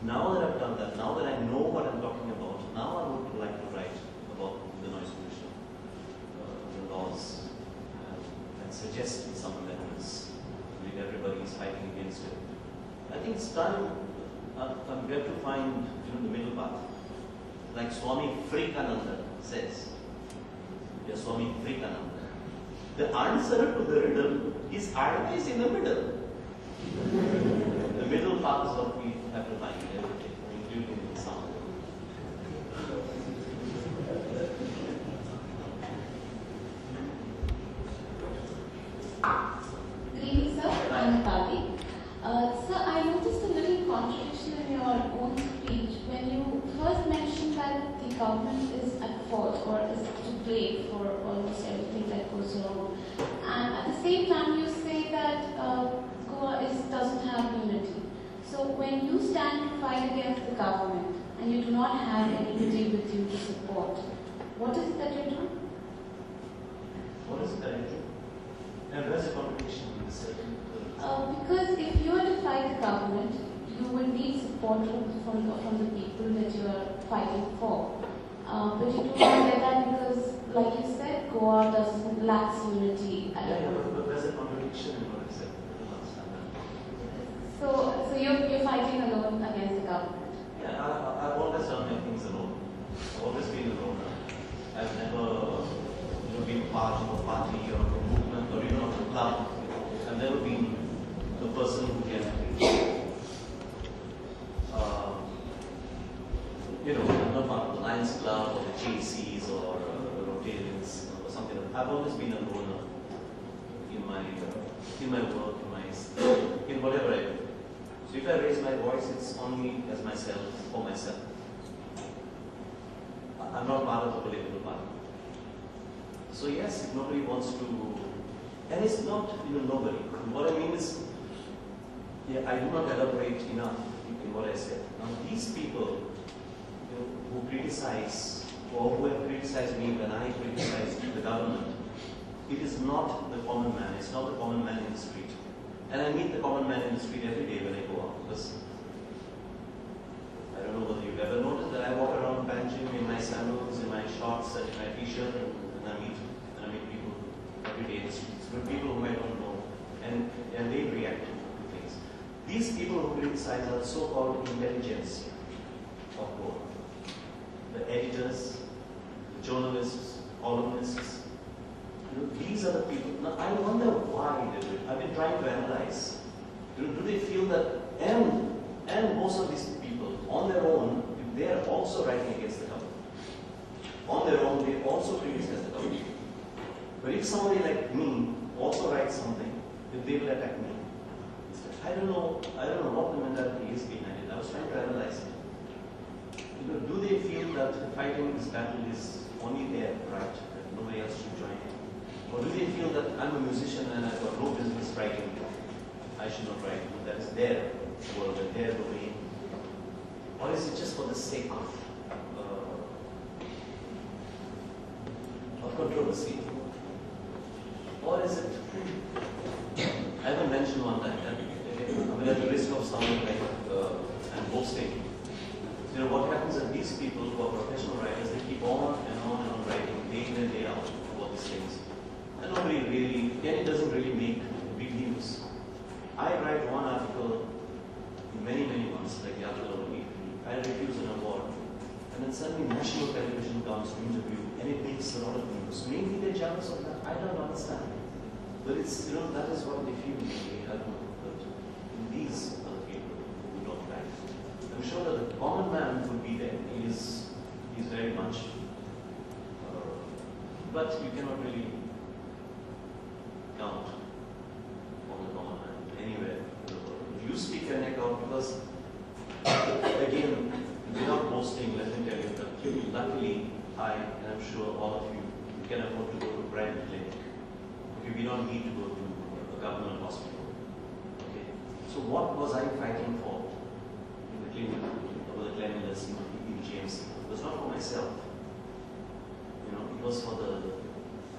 now that I've done that, now that I know what I'm talking about, now I would like to write about the noise pollution, the laws, and suggest some amendments. If everybody is fighting against it. I think it's time. I'm glad to find the middle path. like Swami Frikananda says, yeah, Swami Frikananda, the answer to the riddle is always in the middle. The middle part is what we have to find everything, including the sound. Good evening, sir. I'm Tali. Sir, I noticed a little contradiction in your own speech when you first mentioned that the government is at fault or is to blame for almost everything that goes wrong. And at the same time, you say that Goa doesn't have unity. So when you stand to fight against the government and you do not have anybody with you to support, what is it that you do? What is it that I do? And where's the contradiction in this? Because if you are to fight the government, you will need support from the people that you are fighting for. But you do not get that because, like you said, Goa lacks unity at all. But there's a contradiction in what I said. I don't understand that. So you're fighting alone against the government. Yeah, I've always done my things alone. I've always been alone. I've never been part of a party or a movement or a club. I've never been the person who can, I'm not part of the Lions Club or the JCs or the Rotarians or something. I've always been a loner in my work, in whatever I do. So if I raise my voice, it's only as myself, for myself. I'm not part of a political party. So yes, if nobody wants to, and it's not nobody. What I mean is, I do not elaborate enough in what I said. Now these people who criticize or who have criticized me when I criticized the government, it is not the common man. It's not the common man in the street. And I meet the common man in the street every day when I go out, because I don't know whether you've ever noticed that I walk around Panjim in my sandals, in my shorts, and in my t-shirt, and I meet people every day in the streets. But people whom I don't know, and they react to things. These people who criticize are the so-called intelligence of Goa. The editors, the journalists, columnists. These are the people. Now I wonder why they do it. I've been trying to analyze. Do they feel that, and most of these people, on their own, they are also writing against the government. On their own, they also criticize the government. But if somebody like me also writes something, then they will attack me. I don't know what the mentality is behind it. I was trying to analyze it. Do they feel that fighting this battle is only their right, that nobody else should join in? Or do they feel that I'm a musician and I've got no business writing, I should not write, that is their world and their domain? Or is it just for the sake of controversy? Or is it, I haven't mentioned one time, at the risk of sounding like I'm boasting. What happens is these people who are professional writers, they keep on and on and on writing day in and day out about these things. And nobody really, it doesn't really make big news. I write one article in many, many months, like the article of the week. I refuse an award. And then suddenly national television comes to interview, and it makes a lot of news. Maybe they're jealous of that. I don't understand. But it's, that is what they feel. I don't know. But these are the people who don't write. I'm sure that the common man would be there. He's very much. But you cannot really count on the common man anywhere in the world. You speak your neck out because, again, without boasting, let me tell you that luckily I, and I'm sure all of you, can afford to go to a private clinic. Okay, we don't need to go to a government hospital. Okay, so what was I fighting for in the clinic over the cleanliness in GMC? It was not for myself. It was for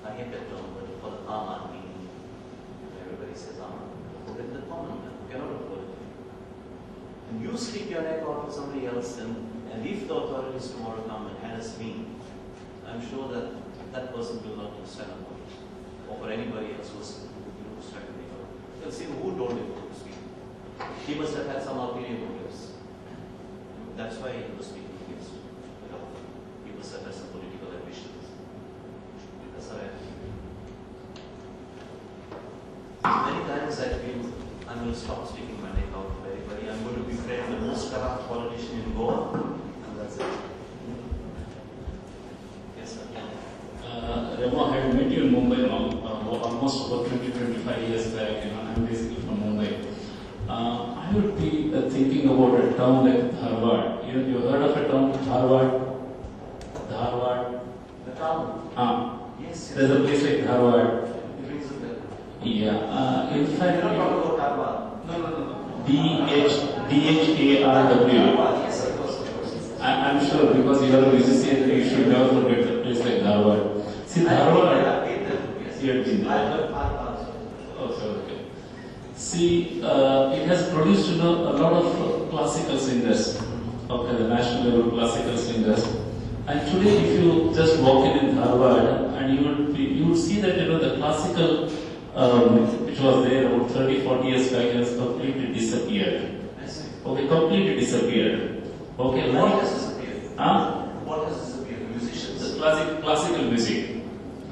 I hate that term, but for the arm army. Everybody says arm. But the common man who cannot afford it. And you stick your neck out for somebody else, and if the authorities tomorrow come and harass me, I'm sure that that person will not stand up for it. Or for anybody else who's struck me out. They'll say, who told him to speak? He must have had some ulterior motives. That's why he was speaking against the government. just a political ambition. That's how I feel. Many times I feel I'm going to stop sticking my neck out for everybody. I'm going to be the most corrupt politician in Goa, and that's it. Yes, sir. Remo, I had met you in Mumbai almost about 20-25 years back. I'm basically from Mumbai. I would be thinking about a town like Dharwad. You heard of a town, Dharwad? Dharwad? The town? Yes. There's a place like Dharwad. It rings a bell. Yeah. In fact, You're not talking about Dharwad? No. DHARW. Yes, of course. I'm sure because you are a musician, you should never forget a place like Dharwad. See, Dharwad. You have been there. Okay. See, it has produced a lot of classical singers. Okay, the national level classical singers. And today, if you just walk in Dharwad, and you would see that the classical, which was there about 30-40 years back, has completely disappeared. Okay, completely disappeared. Okay, What has disappeared? Huh? What has disappeared? Musicians? The classical music.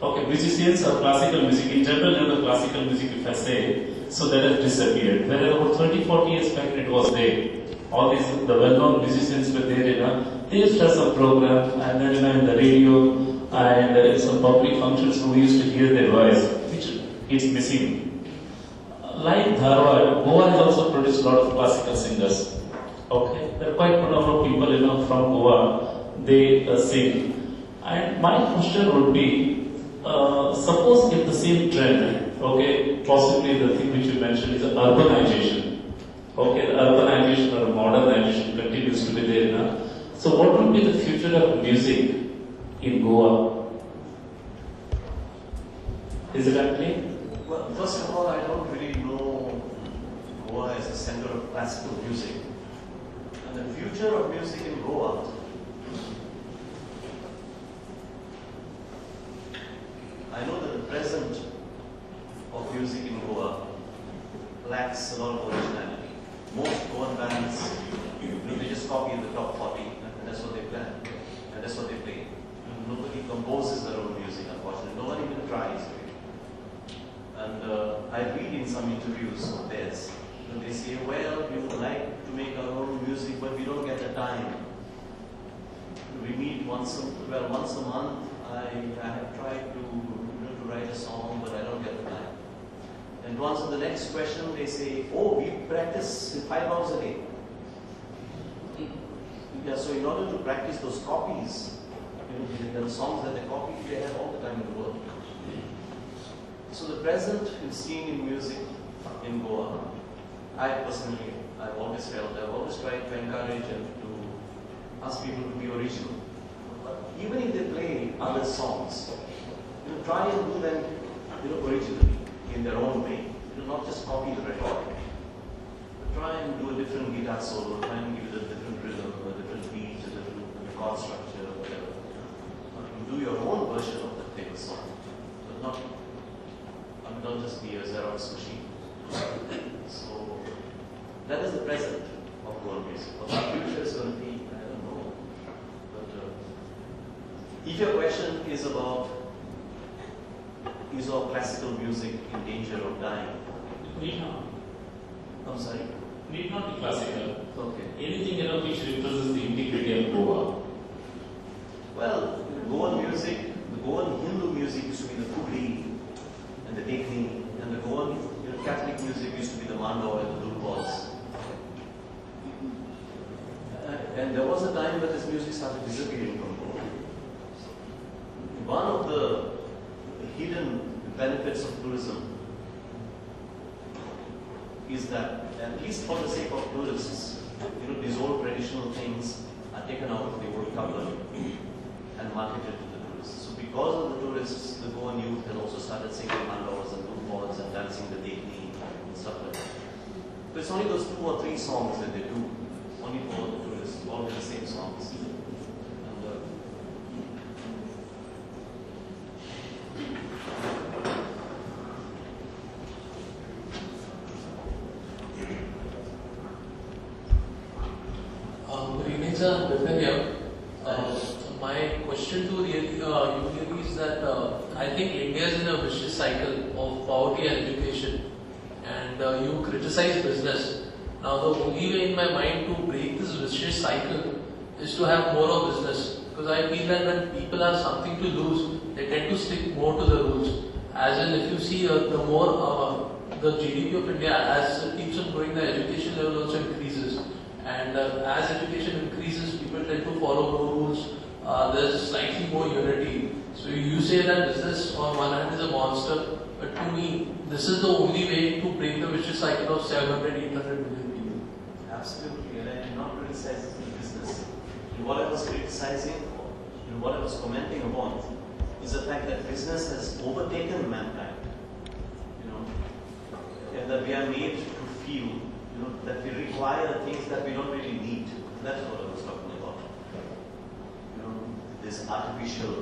Okay, musicians or classical music. In general, the classical music, if I say, so that has disappeared. Whereas about 30-40 years back, it was there. All these, the well-known musicians were there, they used to have some program, and then in the radio, and in some public functions, we used to hear their voice, which is missing. Like Dharwad, Goa has also produced a lot of classical singers. Okay, there are quite a number of people, from Goa, they sing. And my question would be, suppose if the same trend, okay, possibly the thing which you mentioned is urbanization. Okay, the urbanization or modernization continues to be there. So what will be the future of music in Goa? Is it happening? Well, first of all, I don't really know Goa as a center of classical music. And the future of music in Goa, I know that the present of music in Goa lacks a lot of originality. Most Goan bands, they just copy the top 40, and that's what they play, and that's what they play. Nobody composes their own music, unfortunately. No one even tries. And I read in some interviews of theirs, and they say, well, we would like to make our own music, but we don't get the time. We meet once a month. I have tried to write a song, but I don't get the time. And to answer the next question, they say, oh, we practice 5 hours a day. Yeah, so in order to practice those copies, the songs that they copy, they have all the time in the world. So the present is seen in music in Goa. I've always tried to encourage and to ask people to be original. But even if they play other songs, try and do them originally, in their own way. Not just copy the record. Try and do a different guitar solo, try and give it a different rhythm, a different beat, a different chord structure, or whatever. Do your own version of the famous song. But not just be a Xerox machine. So that is the present of Goan music. What our future is going to be, I don't know. But if your question is about is all classical music in danger of dying? Need not. I'm sorry? Need not be classical. Okay. Anything which represents the integrity of Goa. Well, Goan music, the Goan Hindu music used to be the Kugli and the Dekni, and the Goan Catholic music used to be the Mandau and the Dulbods. And there was a time that this music started disappearing from Goa. One of the hidden benefits of tourism is that, at least for the sake of tourists, these old traditional things are taken out of the old cupboard and marketed to the tourists. So because of the tourists, the Goan youth has also started singing mandalas and dulbods and dancing the dekni and stuff like that. But it's only those 2 or 3 songs that they do, only for the tourists, all the same songs. My question to poverty and education, and you criticize business. Now the only way in my mind to break this vicious cycle is to have more of business, because I feel that when people have something to lose, they tend to stick more to the rules. As in, if you see the more the GDP of India, as it keeps on growing, the education level also increases, and as education increases, people tend to follow more rules. There's slightly more unity. So you say that business on one hand is a monster, but to me, this is the only way to break the vicious cycle of 700, 800 million people. Absolutely, and I did not criticize the business. And what I was criticizing, and what I was commenting upon, is the fact that business has overtaken mankind. You know, and that we are made to feel, you know, that we require things that we don't really need. That's what I was talking about. You know, this artificial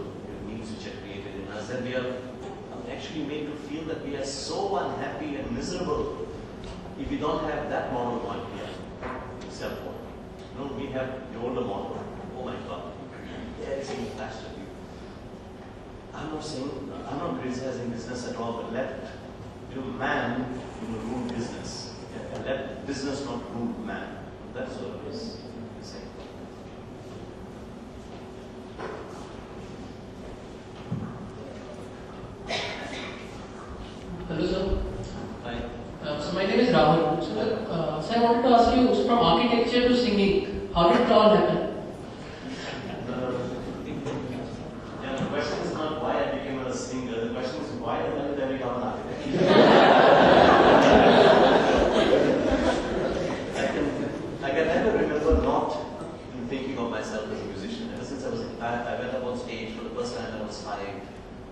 needs which are created in us, that we are actually made to feel that we are so unhappy and miserable if we don't have that model one here, cell phone. You know, we have the older model. Oh my God, everything flashed at you. I'm not criticizing business at all, but let man rule business, and let business not rule man. That's what I was saying. Hello, sir. Hi. So my name is Rahul. So I wanted to ask you, from architecture to singing, how did it all happen? The question is not why I became a singer. The question is why the hell did I become an architect? I can never remember not thinking of myself as a musician. Ever since I went up on stage for the first time when I was 5.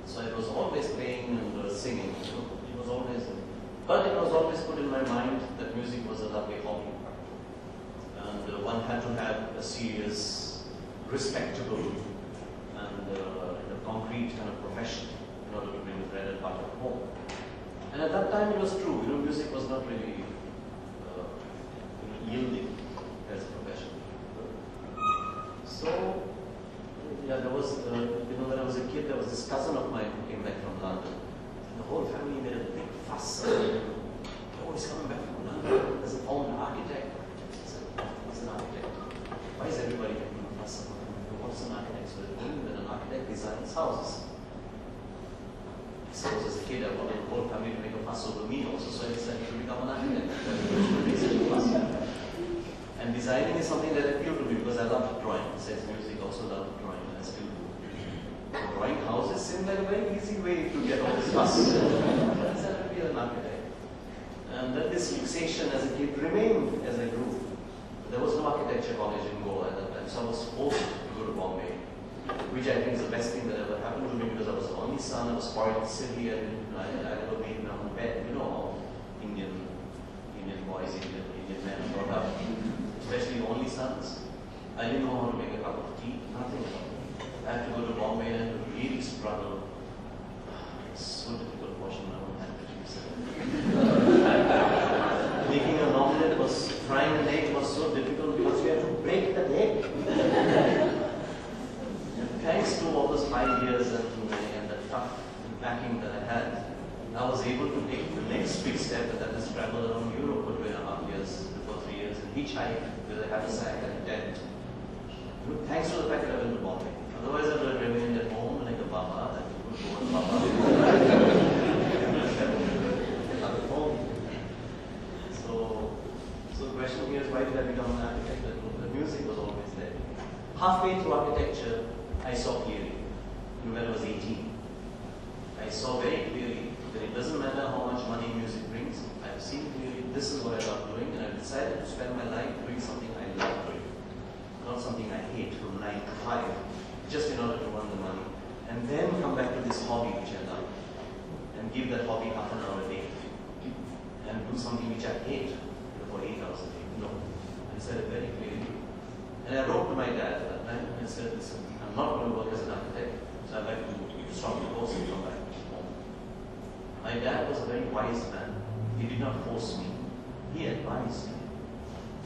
So I was always playing and singing. It was always put in my mind that music was a lovely hobby. And one had to have a serious, respectable, and a concrete kind of profession in order to bring the bread and butter home. And at that time it was true, music was not really yielding as a profession. So, yeah, there was, when I was a kid, there was this cousin of mine who came back from London. And the whole family made a big fuss. Oh, he's coming back from London. There's a former architect. I said, what's an architect? Why is everybody making a fuss about him? What's an architect? So they're doing that an architect designs houses. So as a kid, I wanted the whole family to make a fuss over me also, so I decided to become an architect. And designing is something that appealed to me because I love drawing. Besides music, I also love drawing, and I still do. So drawing houses seemed like a very easy way to get all this fuss. So I decided to be an architect. And then this fixation as a kid remained as I grew. There was no architecture college in Goa at that time, so I was forced to go to Bombay, which I think is the best thing that ever happened to me because I was the only son, I was spoiled silly, I never made my own bed. You know how Indian boys, Indian men are brought up, especially the only sons. I didn't know how to make a cup of tea, nothing at all. I had to go to Bombay and to really struggle. It's so difficult washing my own handkerchiefs. Making an omelette was, frying an egg was so difficult because you had to break that egg. Thanks to all those 5 years and the tough backing that I had, I was able to take the next big step, and that is travel around Europe for 2.5 years, before 3 years, and hitchhike with a haversack and a tent. Thanks to the fact that I went to Bombay. Otherwise, I would have remained at home like a baba, and would go on baba. So the question here is, why did I become an architect? The music was always there. Halfway through architecture, I saw clearly. When I was 18, I saw very clearly that it doesn't matter how much money music brings. I've seen clearly this is what I love doing, and I've decided to spend my life doing something I love doing, not something I hate from 9 to 5, just in order to earn the money, and then come back to this hobby which I love, and give that hobby half an hour a day, and do something which I hate for 8 hours a day. No, I said it very clearly, and I wrote to my dad at that time and said, listen, I'm not going to work as an architect, so I'd like to stop the course and come back home. My dad was a very wise man. He did not force me. He advised me.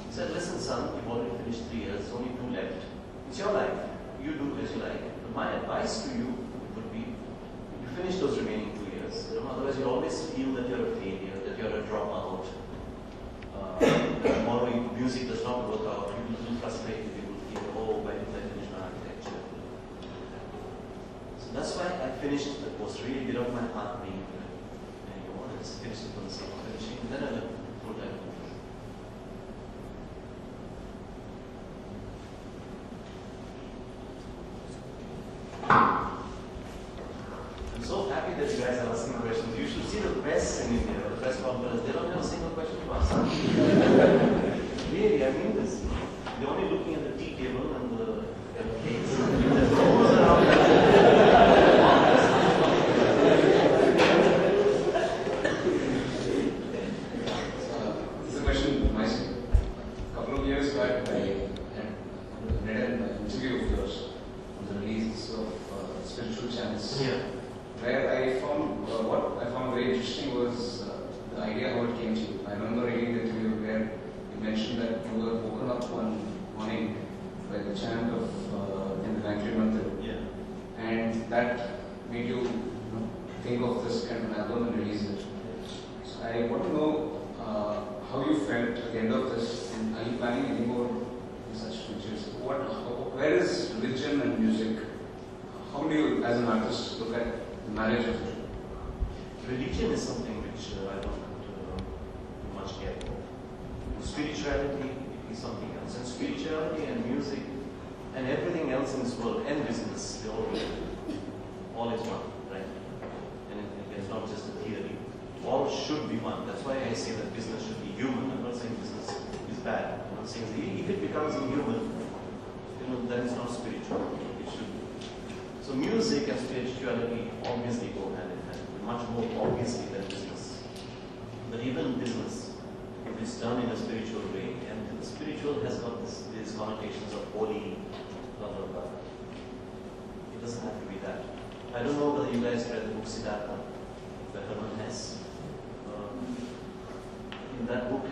He said, listen son, you've already finished 3 years, only 2 left. It's your life. You do as you like. But my advice to you would be, you finish those remaining 2 years. otherwise you'll always feel that you're a failure, that you're a dropout. Tomorrow music does not work out, you will feel frustrated, you will feel, oh, why didn't I finish my architecture? So that's why I finished the course, really get off my heart being, let's finish it for the sake of finishing, then I went full-time. I'm so happy that you guys are asking questions. You should see the press in India, the press conference. They don't have a single question to ask. Really, I mean this. They're only looking at the tea table and the cakes. There's no one around that. This is a question of myself. A couple of years back, I read an interview of yours on the release of spiritual channels. Yeah. Where I found what I found very interesting was the idea how it came to you. I remember reading the interview where you mentioned that you were woken up one morning by the chant of in the Gayatri Mantra, Yeah. and that made you, think of this kind of an album and release it. So I want to know how you felt at the end of this, and are you planning any more such features? Where is religion and music? How do you, as an artist, look at the marriage of it? Religion is something which I don't much care for. Spirituality is something else. And spirituality and music and everything else in this world and business, they all is one, right? And it's not just a theory. All should be one. That's why I say that business should be human. I'm not saying business is bad. I'm not saying if it becomes inhuman, then it's not spiritual. It should be. So music and spirituality obviously go hand in hand, much more obviously than business. But even business, if it's done in a spiritual way, and the spiritual has got these connotations of holy, blah blah blah. It doesn't have to be that. I don't know whether you guys read the book Siddhartha by Herman Hesse. In that book,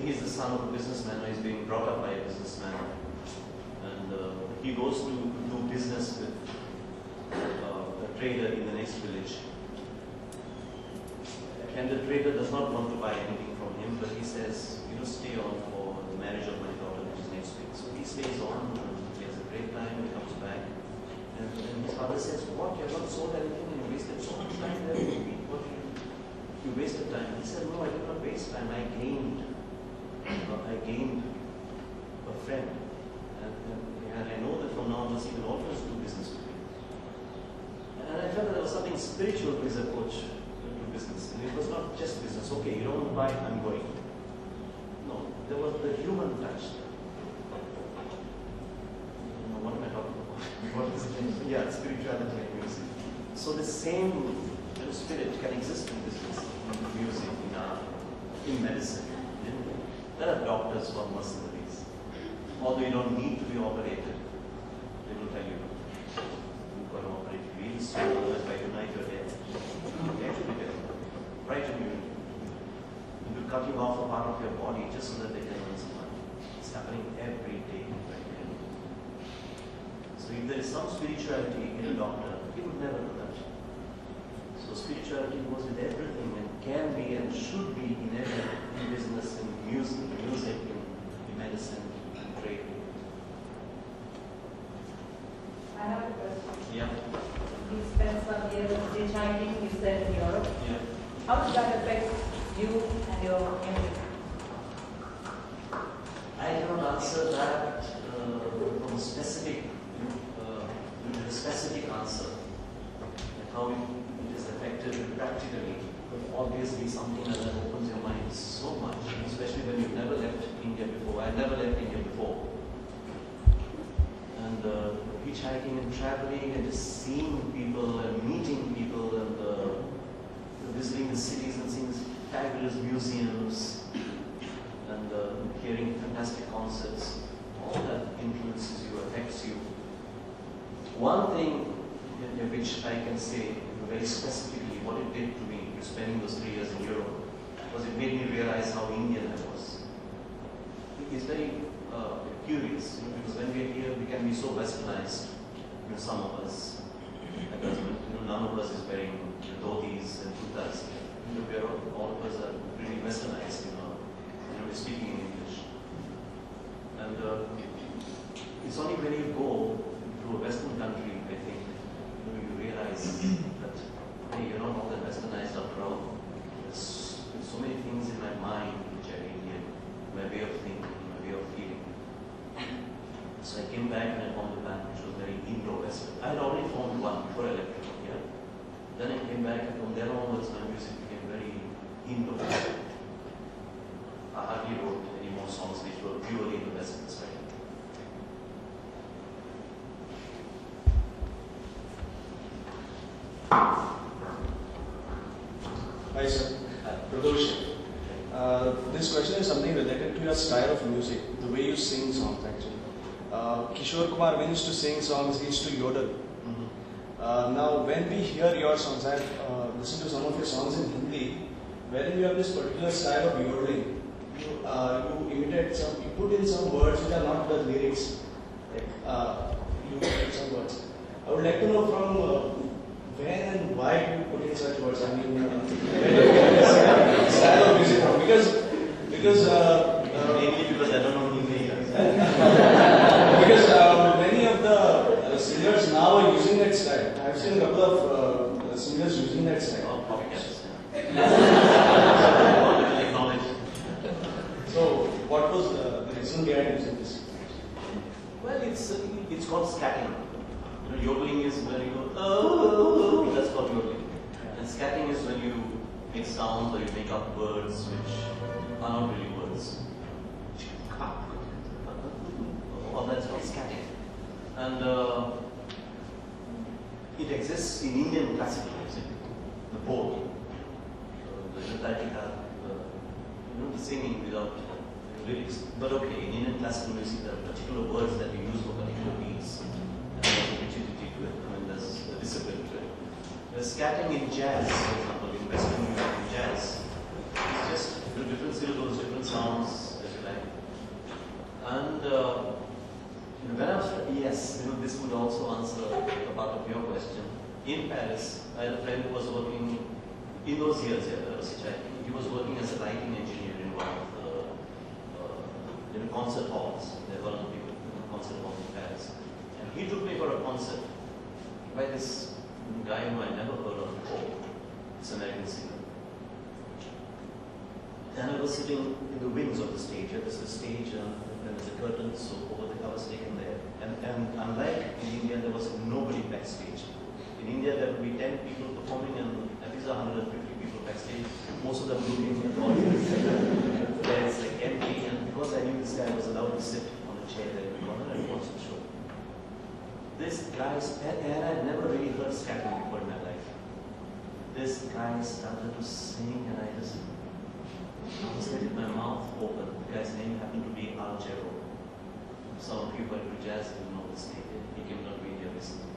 he's the son of a businessman, or he's being brought up by a businessman. And he goes to do business with a trader in the next village. And the trader does not want to buy anything from him, but he says, stay on for the marriage of my daughter, which is next week. So he stays on, he has a great time, and he comes back. And his father says, what, you have not sold anything and you wasted so much time there in the week? What, you wasted time. He said, no, I did not waste time. I gained a friend. And I know that from now on, he will always do business with me. And I felt that there was something spiritual to his approach to business. And it was not just business. Okay, you don't buy, I'm going. No, there was the human touch. What am I talking about? What is it? Yeah, spirituality and music. So the same spirit can exist in business, in music, in art, in medicine. There are doctors who are mercenaries. Although you don't need to be operated, they will tell you, you've got to operate really soon, otherwise by tonight you're dead. They actually tell you. Right in you. You'll be cutting off a part of your body just so that they can earn some money. It's happening every day, right now. So if there is some spirituality in a doctor, he would never do that. So spirituality goes with everything and can be and should be in everything, in business, in music, in medicine, in trade. I have a question. Yeah. You spent some years hitchhiking, you said, in Europe. Yeah. How does that affect you and your music? I cannot answer that from a specific, with a specific answer. Like how it is affected practically. But obviously something like that opens your mind so much, especially when you've never left India before. I never left India before. And hitchhiking and traveling and just seeing people and meeting people and visiting the cities and seeing these fabulous museums and hearing fantastic concerts, all that influences you, affects you. One thing which I can say very specifically what it did to me, spending those 3 years in Europe, was it made me realize how Indian I was. It's very curious, because when we are here, we can be so westernized, some of us. Because none of us is wearing dhotis and kurtas. We are all of us are pretty westernized, we're speaking in English. And it's only when you go to a Western country, I think, you realize that, hey, you're not all that westernized after all. There's so many things in my mind which are Indian, my way of thinking, my way of feeling. So I came back and I formed a band which was very Indo-Western. I had already formed one before I left India. Then I came back and from there onwards my music became very Indo-Western. I hardly wrote any more songs which were purely in the Western style. Hi sir, Pradosh. This question is something related to your style of music, the way you sing songs actually. Kishore Kumar, when he used to sing songs, he used to yodel. Now when we hear your songs, I've listened to some of your songs in Hindi, wherein you have this particular style of yodeling. You imitate you put in some words which are not the lyrics. You imitate some words. I would like to know from when and why do you put in such words? I mean, where do you get this style of music from? Because Mainly because I don't know Hindi. because many of the singers now are using that style. I've seen a couple of singers using that style. Copycats. So, what was the reason behind using this? Well, it's called scatting. Yodeling is when you go, oh, that's called yodeling. And scatting is when you make sounds or you make up words which are not really words. All that's called scatting. And it exists in Indian classical music, the both. The singing without lyrics. But okay, in Indian classical music there are particular words that we use for particular beats. And there's a rigidity to it, there's a discipline to it. There's scatting in jazz, for example, in Western music, in jazz. It's just different syllables, different sounds, as you like. And when I was, yes, this would also answer a part of your question. In Paris, I had a friend who was working in those years, he was working as a lighting engineer in one of the concert halls. There were a lot of people in concert halls in Paris. And he took me for a concert by this guy who I never heard of before, this American singer. And I was sitting in the wings of the stage. There's a stage and there's a curtain, so I was taken there. And unlike in India, there was nobody backstage. In India, there would be 10 people performing and at least 150 people backstage, most of them looking at the audience. There it's like empty, and because I knew this guy was allowed to sit on a chair there in the corner and watch the show. This guy, and I had never really heard scatting before in my life. This guy started to sing, and I just with my mouth open. The guy's name happened to be Arjero. Some of you who are into jazz will know this name. He came down to India recently.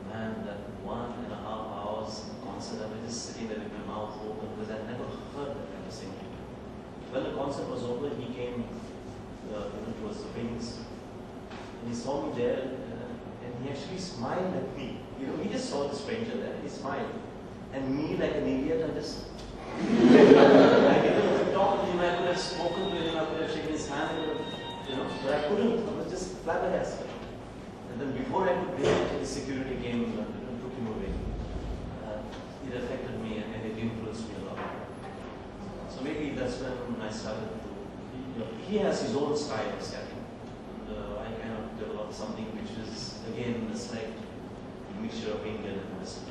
Man, that 1.5 hours concert, I was just sitting there with my mouth open because I'd never heard that kind of singing. When the concert was over, he came towards the wings, and he saw me there, and he actually smiled at me. He just saw the stranger there, and he smiled. And me, like an idiot, I just I didn't have to talk to him, I could have spoken to him, I could have shaken his hand, but I couldn't. I was just flabbergasted. And then before I could react, the security came and took him away. It affected me and it influenced me a lot. So maybe that's when I started to, he has his own style of scatting. And I kind of developed something which is, again, a slight mixture of Indian and Western.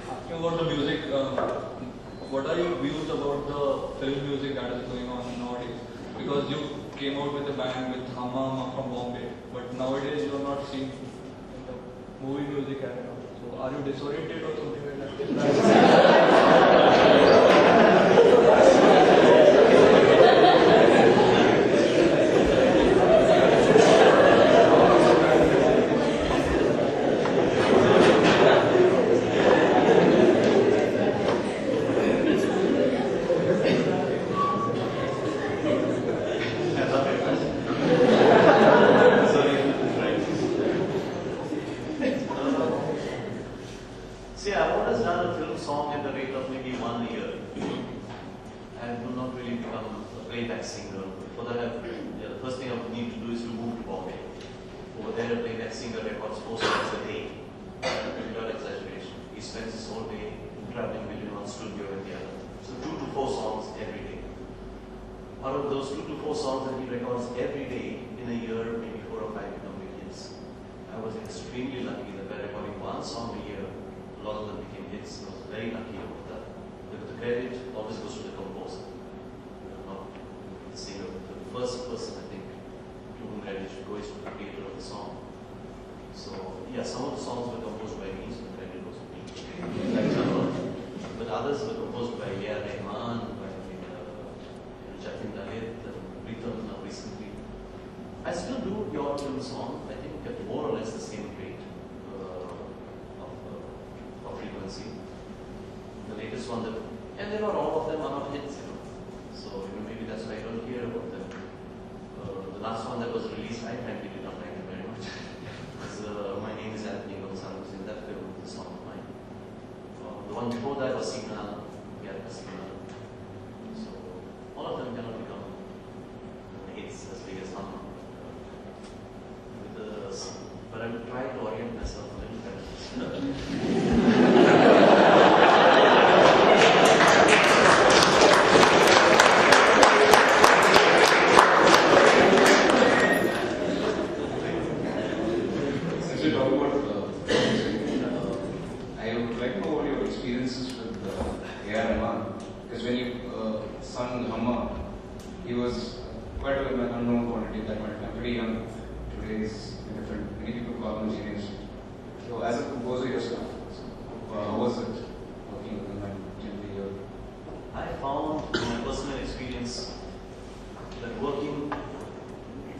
Asking about the music, what are your views about the film music that is going on nowadays? Because you came out with a band with Hama from Bombay, but nowadays you are not seen in the movie music area. So are you disoriented or something like that? See, I've always done a film song at the rate of maybe one a year. I do not really become a playback singer. For that, the first thing I would need to do is to move to Bombay. Over there, a playback singer records 4 songs a day. Without exaggeration. He spends his whole day traveling between one studio and the other. So 2 to 4 songs every day. Out of those 2 to 4 songs that he records every day, in a year, maybe 4 or 5 become big hits. I was extremely lucky that by recording one song a year, a lot of them became hits. I was very lucky about that. Because the credit always goes to the composer, not the singer. The first person, I think, to whom credit should go is to the creator of the song. So, yeah, some of the songs were composed by me, so the credit goes to me. But others were composed by Rahman, by Jatin Dalit, Rhythm now recently. I still do your film song, I think at more or less the same rate of frequency. The latest one that, and they not all of them are not hits, you know. So maybe that's why I don't hear about them. The last one that was released, I frankly did not like it very much. Because My Name is Anthony Gonzalez was in that film, the song of mine. The one before that was Signal, Signal. So all of them cannot become hits as big as Hamper. But I will try to orient myself a little better. I would like to know what your experiences with A.R. Rahman, because when you sung Hammer, he was quite an unknown quantity at that point. I'm pretty young. Today is different. Many people call him genius. So as a composer yourself, how was it working with him and the year? I found in my personal experience that working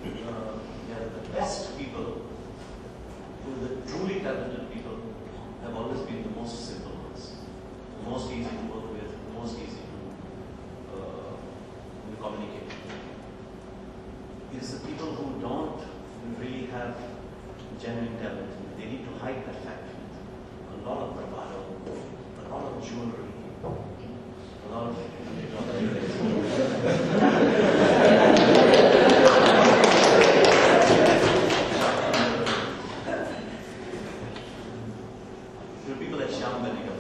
the best people, the truly talented people, have always been the most simple ones, the most easy to work with, the most easy to communicate. It is the people who don't really have genuine talent. They need to hide that fact with a lot of bravado, a lot of jewelry, a lot of people like Shyam Benegal,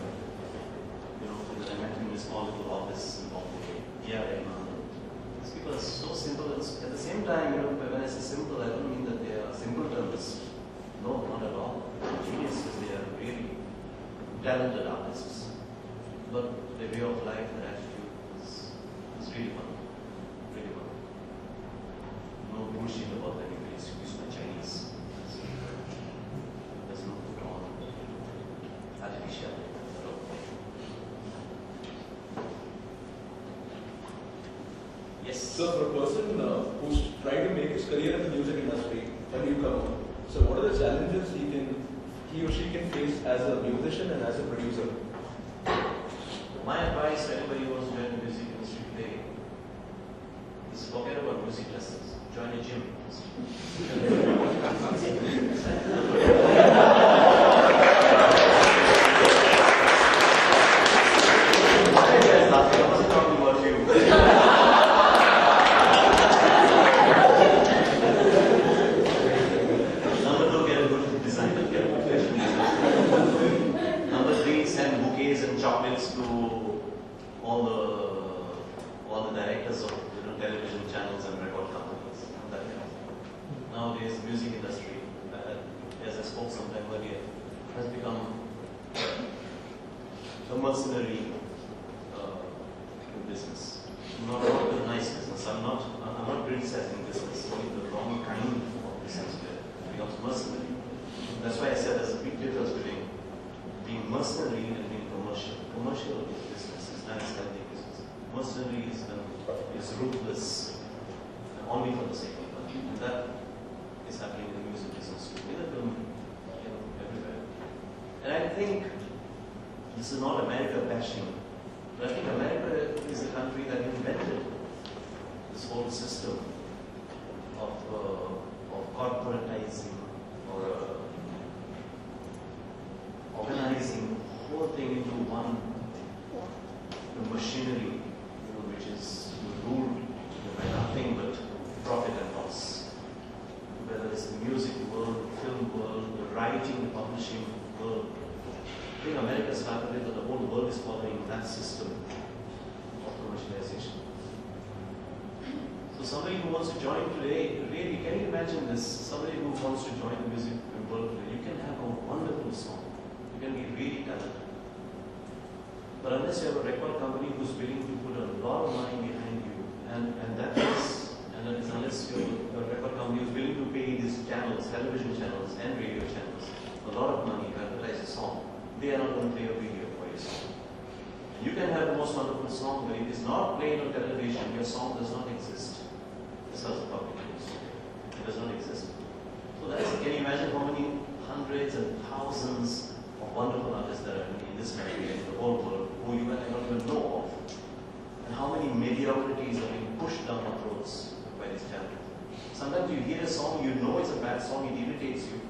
that I met in this small little office in Bombay. Yeah, these people are so simple. And at the same time, when I say simple, I don't mean that they are simpletons. No, not at all. Geniuses, they are really talented artists. But their way of life, their attitude is really wonderful. Really wonderful. No bullshit about that. You use my Chinese. There's no put on artificial. Yes. So for a person who's trying to make his career in the music industry, a newcomer, so what are the challenges he or she can face as a musician and as a producer? My advice to anybody who wants to join the music industry today is forget about music lessons. Join a gym. I wasn't talking about you. Number 2, get a good designer, get a good fashion designer. Number 3, send bouquets and chocolates to all the directors of television channels and record companies. That kind of thing. Nowadays, music industry, as I spoke sometime earlier, has become a mercenary business. Not a nice business. I'm not criticizing business. Only the wrong kind of business where it becomes mercenary. That's why I said there's a big difference between being mercenary and being commercial. Commercial is business. It's nice, healthy business. Mercenary is ruthless, only for the sake of money. And that is happening in the music business too. In the film, everywhere. And I think this is not America bashing, but I think America is the country that invented this whole system of corporatizing or organizing whole into one machinery, which is ruled by nothing but profit and loss. Whether it's the music world, the film world, the writing, the publishing world. I think America started it, but the whole world is following that system of commercialization. So somebody who wants to join today, really, can you imagine this? Somebody who wants to join the music world today, you can have a wonderful song. You can be really talented. But unless you have a record company who's willing to put a lot of money behind you, and that is unless you're a record company who's willing to pay these channels, television channels and radio channels, a lot of money to advertise a song, they are not going to play a video for your song. You can have the most wonderful song, but if it's not played on television, your song does not exist. As far as the public knows. It does not exist. So that is, can you imagine how many hundreds and thousands of wonderful artists there are in this country and in the whole world who you and I don't even know of? And how many mediocrities are being pushed down our throats by these channels? Sometimes you hear a song, you know it's a bad song, it irritates you.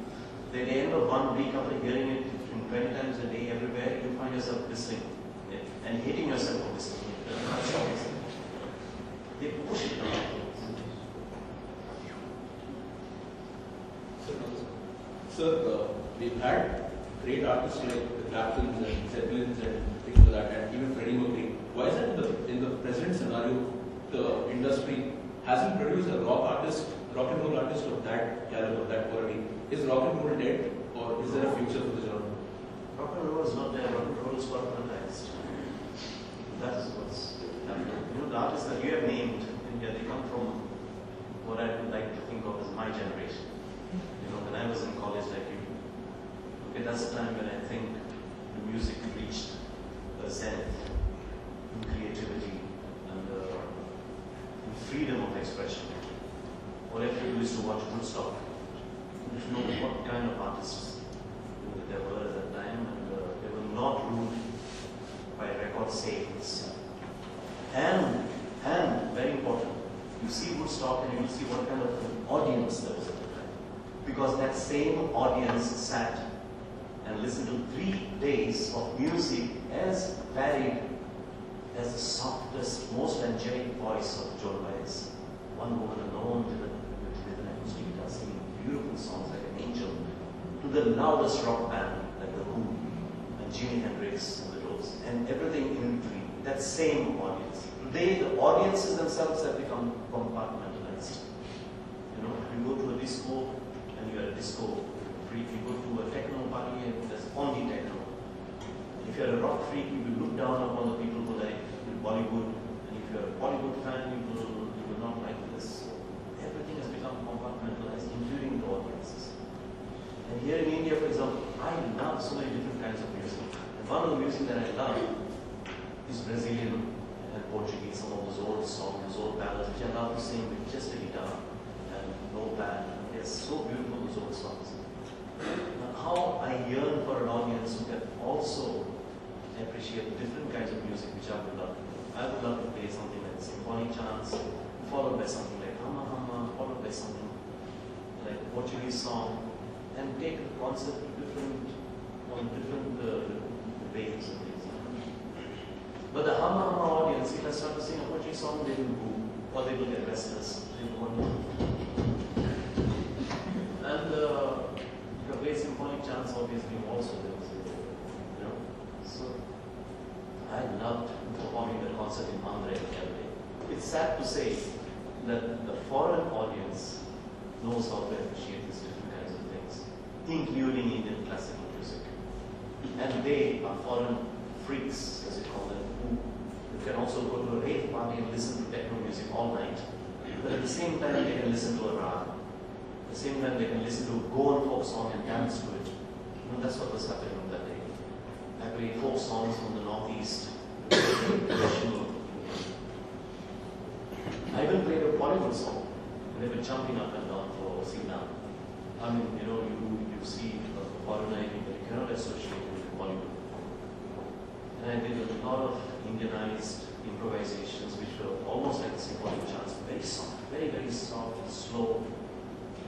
At the end of 1 week after hearing it 20 times a day everywhere, you find yourself listening and hating yourself for listening. They push it down. Sir, we've had great artists like the Claptons and Zeppelins and things like that, and even Freddie Mercury. Why is it in the present scenario, the industry hasn't produced a rock and roll artist of that caliber, that quality? Is rock and roll dead, or is there a future for the genre? Rock and roll is not there. Rock and roll is corporatized. That is what's happening. You know, the artists that you have named in India, they come from what I would like to think of as my generation. You know, when I was in college like you. Okay, that's the time when I think the music reached a zenith in creativity and in freedom of expression. All I have to do is to watch Woodstock, to know what kind of artists there were at that time, and they were not ruled by record sales. And very important, you see Woodstock and you see what kind of an audience there was at the time. Because that same audience sat and listened to 3 days of music as varied as the softest, most angelic voice of Joan Baez. One woman alone with an acoustic guitar singing beautiful songs like an angel, to the loudest rock band like The Who and Jimi Hendrix and the Doors, and everything in between. That same audience. Today, the audiences themselves have become compartmentalized. You know, you go to a disco and you are a disco freak. You go to a techno party and there's only techno. If you are a rock freak, you will look down upon the people who like Bollywood, and if you are a Bollywood fan, you will not like this. Everything has become compartmentalized, including the audiences. And here in India, for example, I love so many different kinds of music. And one of the music that I love is Brazilian and Portuguese, some of those old songs, those old ballads, which I love to sing with just a guitar and no band. They're so beautiful, those old songs. Now, how I yearn for an audience who can also appreciate different kinds of music which I would love. I would love to play something like symphonic chants, followed by something like Hamma Hamma, followed by something like a Portuguese song, and take the concept to different ways and things. But the Hamma Hamma audience, if I start to sing a Portuguese song, they will boo, or they will get restless. They will want to. And the way symphonic chants obviously also there. You know, so I loved performing the concert in Mandre the other day. It's sad to say that the foreign audience knows how to appreciate these different kinds of things, including Indian classical music. And they are foreign freaks, as you call them, who can also go to a rave party and listen to techno music all night. But at the same time, they can listen to a rag. At the same time, they can listen to a Goan folk song and dance to it. You know, that's what was happening on that day. I played folk songs from the Northeast. I even played a Bollywood song. And they were jumping up and down for Sina. I mean, you know, you see a foreigner, but you cannot associate with Bollywood. And I did a lot of Indianized improvisations, which were almost like the symphonic chants, very soft, very, very soft, slow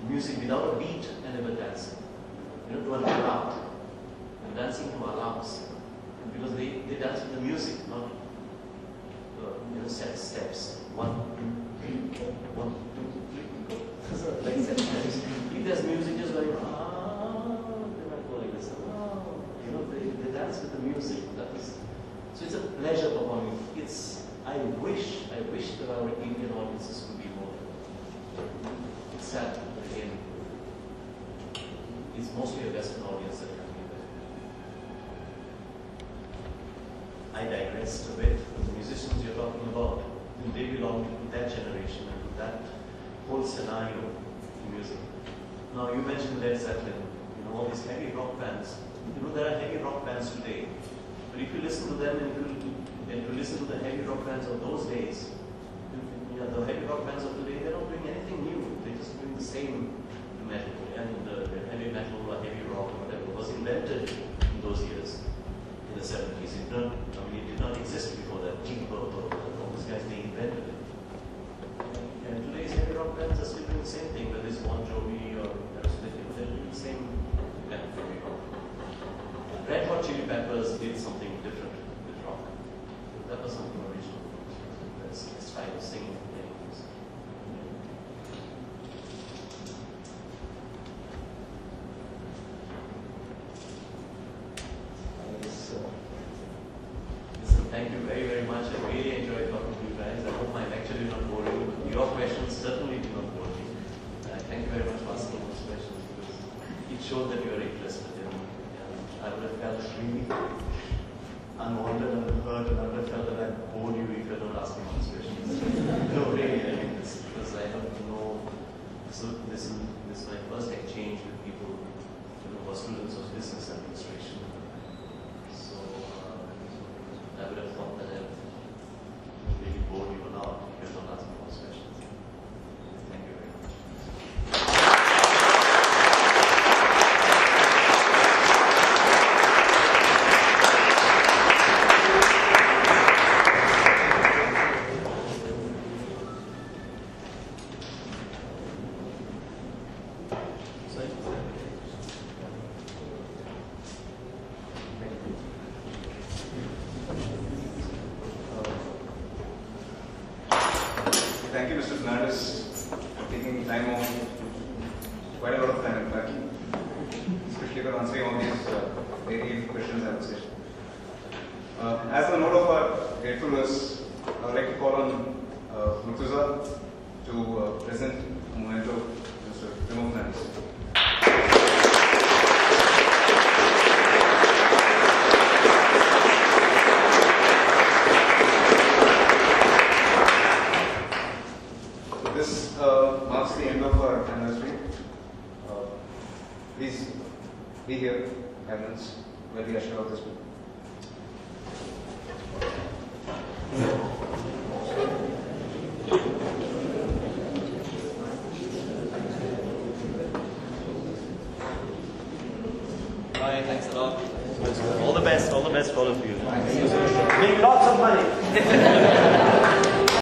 music without a beat and never dancing. You know, to an alarm. And dancing to alarms. because they dance with the music, not set steps. 1, 2, 3, 4, 1, 2, 3, 4. So like set steps. If there's music just going, they might go like this. They dance with the music. So it's a pleasure performing. I wish that our Indian audiences could be more. It's sad, but again, it's mostly a Western audience that can be there. I digressed a bit. The musicians you're talking about, they belong to that generation and to that whole scenario in music. Now you mentioned Led Zeppelin, all these heavy rock bands. There are heavy rock bands today, but if you listen to them and you listen to the heavy rock bands of those days, the heavy rock bands of today, they're not doing anything new. They're just doing the same metal, and the heavy metal or heavy rock or whatever was invented in those years, in the 70s. It did not exist before that. Deep Purple, all those guys, they invented it. And today's heavy rock bands are still doing the same thing, whether it's Bon Jovi or they're doing the same kind of heavy rock. Red Hot Chili Peppers did something different with rock. That was something original. That's his style of singing. Thank you very, very much. I really enjoyed talking to you guys. I hope my lecture did not bore you. Your questions certainly did not bore me. Thank you very much for asking those questions because it showed that you are interested in me. I would have felt really unwanted and unheard, and I would have felt that I bored you if you don't ask me those questions. No, really, I mean this because I don't know. So this is my first exchange with people who are students of business administration. So I would have thought that I've really bored you or not if you don't ask me those questions. Thank you very much. Thank you, Mr. Fernandez, for taking time off, quite a lot of time in fact, especially for answering all these very questions, I would say. As a note of our gratefulness, I would like to call on Murtuza to present a memento to Mr. Remo Fernandez. This marks the end of our anniversary. Please be here, 5 minutes, while we usher out this book. Bye, thanks a lot. All the best for all of you. Make lots of money.